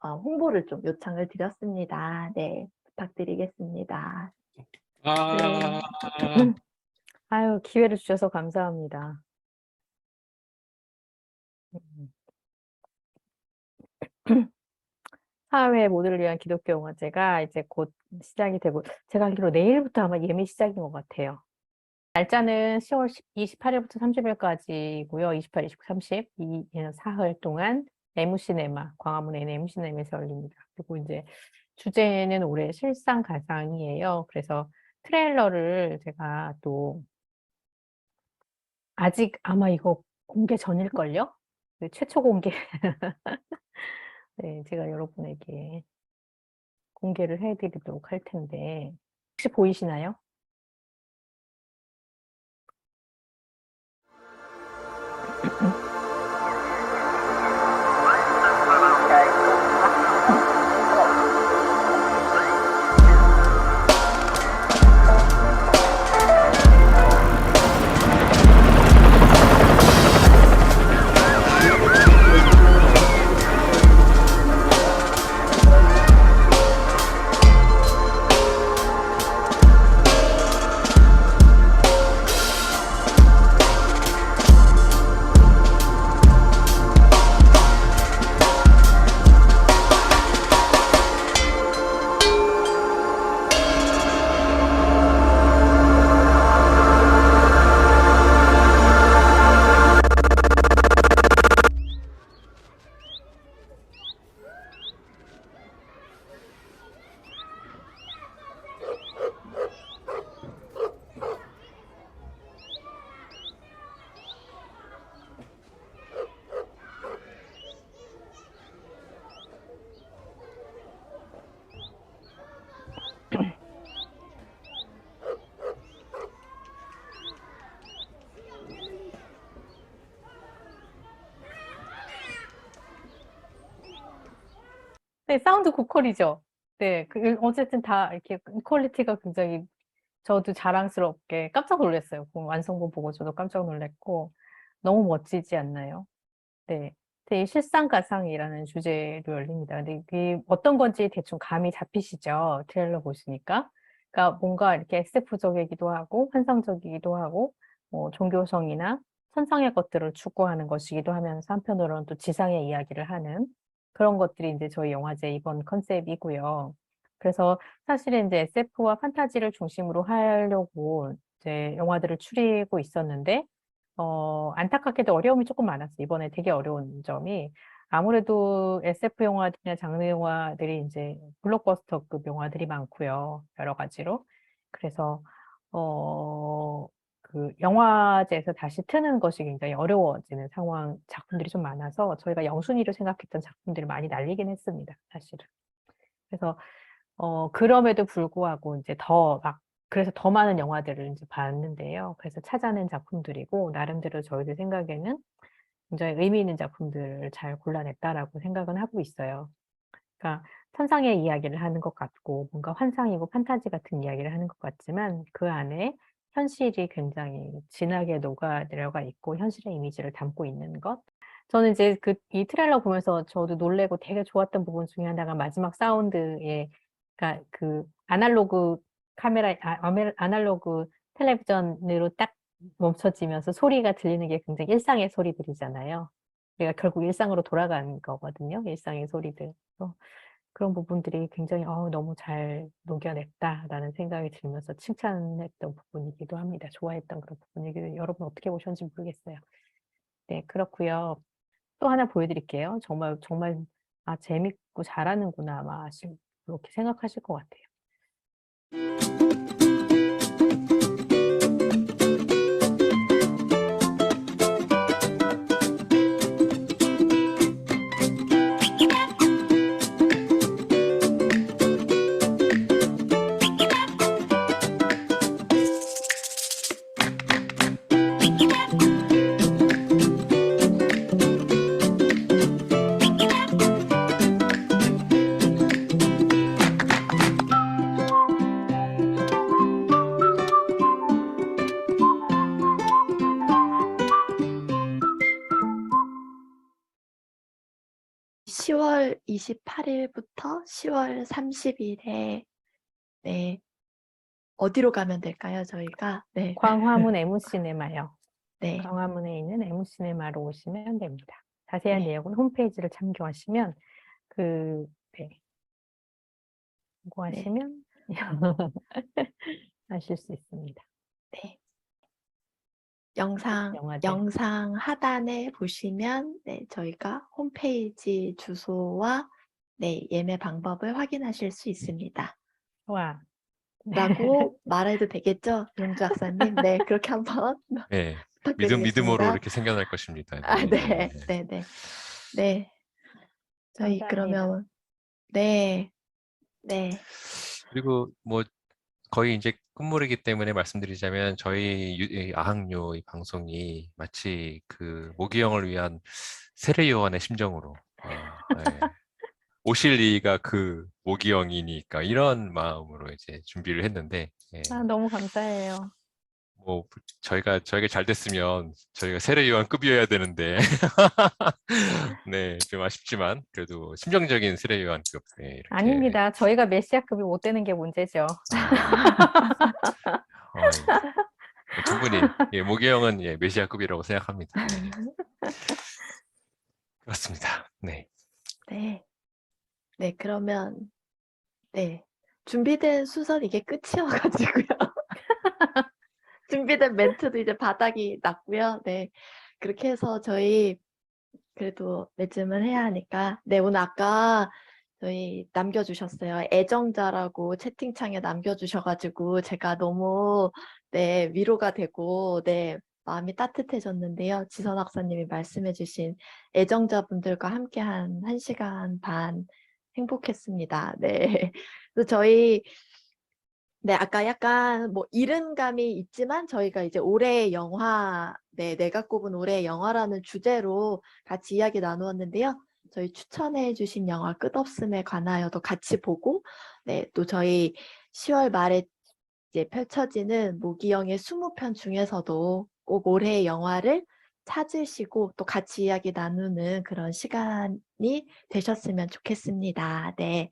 홍보를 좀 요청을 드렸습니다. 네, 부탁드리겠습니다. 아유, 기회를 주셔서 감사합니다. 사회 모두를 위한 기독교 영화제가 이제 곧 시작이 되고 제가 알기로 내일부터 아마 예매 시작인 것 같아요. 날짜는 10월 28일부터 30일까지고요. 28, 29, 30 이 사흘 동안 애무시네마, 광화문 애무시네마에서 열립니다. 그리고 이제 주제는 올해 실상 가상이에요. 그래서 트레일러를 제가 또 아직 아마 이거 공개 전일걸요? 최초 공개. 네, 제가 여러분에게 공개를 해드리도록 할 텐데 혹시 보이시나요? 네, 사운드 고퀄이죠. 네, 어쨌든 다 이렇게 퀄리티가 굉장히 저도 자랑스럽게 깜짝 놀랐어요. 그 완성본 보고 저도 깜짝 놀랐고 너무 멋지지 않나요? 네. 되게 실상가상이라는 주제로 열립니다. 근데 이게 어떤 건지 대충 감이 잡히시죠? 트레일러 보시니까. 그러니까 뭔가 이렇게 SF적이기도 하고 환상적이기도 하고 뭐 종교성이나 천상의 것들을 추구하는 것이기도 하면서 한편으로는 또 지상의 이야기를 하는 그런 것들이 이제 저희 영화제 이번 컨셉이고요. 그래서 사실은 이제 SF와 판타지를 중심으로 하려고 이제 영화들을 추리고 있었는데 안타깝게도 어려움이 조금 많았어요. 이번에 되게 어려운 점이 아무래도 SF 영화들이나 장르 영화들이 이제 블록버스터급 영화들이 많고요. 여러 가지로. 그래서 그 영화제에서 다시 트는 것이 굉장히 어려워지는 상황 작품들이 좀 많아서 저희가 영순위로 생각했던 작품들이 많이 날리긴 했습니다. 사실은. 그래서 그럼에도 불구하고 이제 그래서 더 많은 영화들을 이제 봤는데요. 그래서 찾아낸 작품들이고 나름대로 저희들 생각에는 굉장히 의미 있는 작품들을 잘 골라냈다라고 생각은 하고 있어요. 그러니까 천상의 이야기를 하는 것 같고 뭔가 환상이고 판타지 같은 이야기를 하는 것 같지만 그 안에 현실이 굉장히 진하게 녹아 들어가 있고 현실의 이미지를 담고 있는 것. 저는 이제 이 트레일러 보면서 저도 놀래고 되게 좋았던 부분 중에 하나가 마지막 사운드에 그러니까 그 아날로그 카메라, 아날로그 텔레비전으로 딱 멈춰지면서 소리가 들리는 게 굉장히 일상의 소리들이잖아요. 우리가 결국 일상으로 돌아간 거거든요. 일상의 소리들. 그런 부분들이 굉장히 너무 잘 녹여냈다라는 생각이 들면서 칭찬했던 부분이기도 합니다. 좋아했던 그런 부분이기도 여러분 어떻게 보셨는지 모르겠어요. 네, 그렇고요. 또 하나 보여드릴게요. 정말 재밌고 잘하는구나 아마 그렇게 생각하실 것 같아요. (10월 28일부터 10월 30일에) 네. 어디로 가면 될까요, 저희가? 네. 광화문 M시네마요. 네. 광화문에 있는 M시네마로 오시면 됩니다. 자세한 네. 내용은 홈페이지를 참조하시면 네. 참고하시면 아실 수 있습니다. 네. 영상 영화제. 하단에 보시면 네, 저희가 홈페이지 주소와 네, 예매 방법을 확인하실 수 있습니다. 와. 라고 말해도 되겠죠? 용주 박사님? 네, 그렇게 한번 네, 믿음으로 부탁드리겠습니다. 이렇게 생겨날 것입니다. 아, 네. 네, 네, 네. 네. 저희 감사합니다. 그러면 네, 네, 그리고 뭐 거의 이제 끝물이기 때문에 말씀드리자면 저희 이 아학요 이 방송이 마치 그 모기영을 위한 세례요한의 심정으로 네. 오실 리가 그 모기영이니까 이런 마음으로 이제 준비를 했는데 너무 감사해요. 뭐 저희가 잘 됐으면 저희가 세례요한급이어야 되는데 네, 좀 아쉽지만 그래도 심정적인 세례요한급 이렇게 아닙니다. 저희가 메시아급이 못 되는 게 문제죠. 충분히 모기영은 메시아급이라고 생각합니다. 네. 그렇습니다. 네. 네. 네, 그러면 네. 준비된 순서는 이게 끝이어가지고요. 준비된 멘트도 이제 바닥이 났고요. 네. 그렇게 해서 저희 그래도 매쯤은 해야 하니까 네, 오늘 아까 저희 남겨주셨어요. 애정자라고 채팅창에 남겨주셔가지고 제가 너무 네, 위로가 되고 네, 마음이 따뜻해졌는데요. 지선 학사님이 말씀해주신 애정자분들과 함께한 1시간 반 행복했습니다. 네. 그래서 저희 네, 아까 약간 뭐 이른감이 있지만 저희가 이제 올해의 영화, 네, 내가 꼽은 올해의 영화라는 주제로 같이 이야기 나누었는데요. 저희 추천해 주신 영화 끝없음에 관하여도 같이 보고, 네, 또 저희 10월 말에 이제 펼쳐지는 모기영의 20편 중에서도 꼭 올해의 영화를 찾으시고 또 같이 이야기 나누는 그런 시간이 되셨으면 좋겠습니다. 네,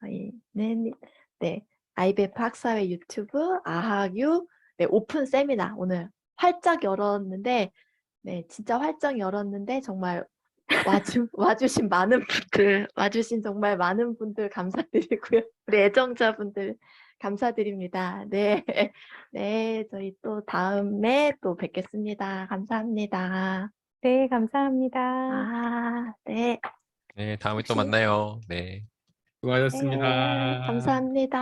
저희는 네, IBF 학사회 유튜브 아하유 네, 오픈 세미나 오늘 활짝 열었는데, 네, 진짜 활짝 열었는데 정말 와주신 많은 분들, 와주신 정말 많은 분들 감사드리고요. 우리 애정자분들 감사드립니다. 네, 네, 저희 또 다음에 또 뵙겠습니다. 감사합니다. 네, 감사합니다. 아, 네, 네, 다음에 또 혹시- 만나요. 네. 네, 수고하셨습니다. 감사합니다.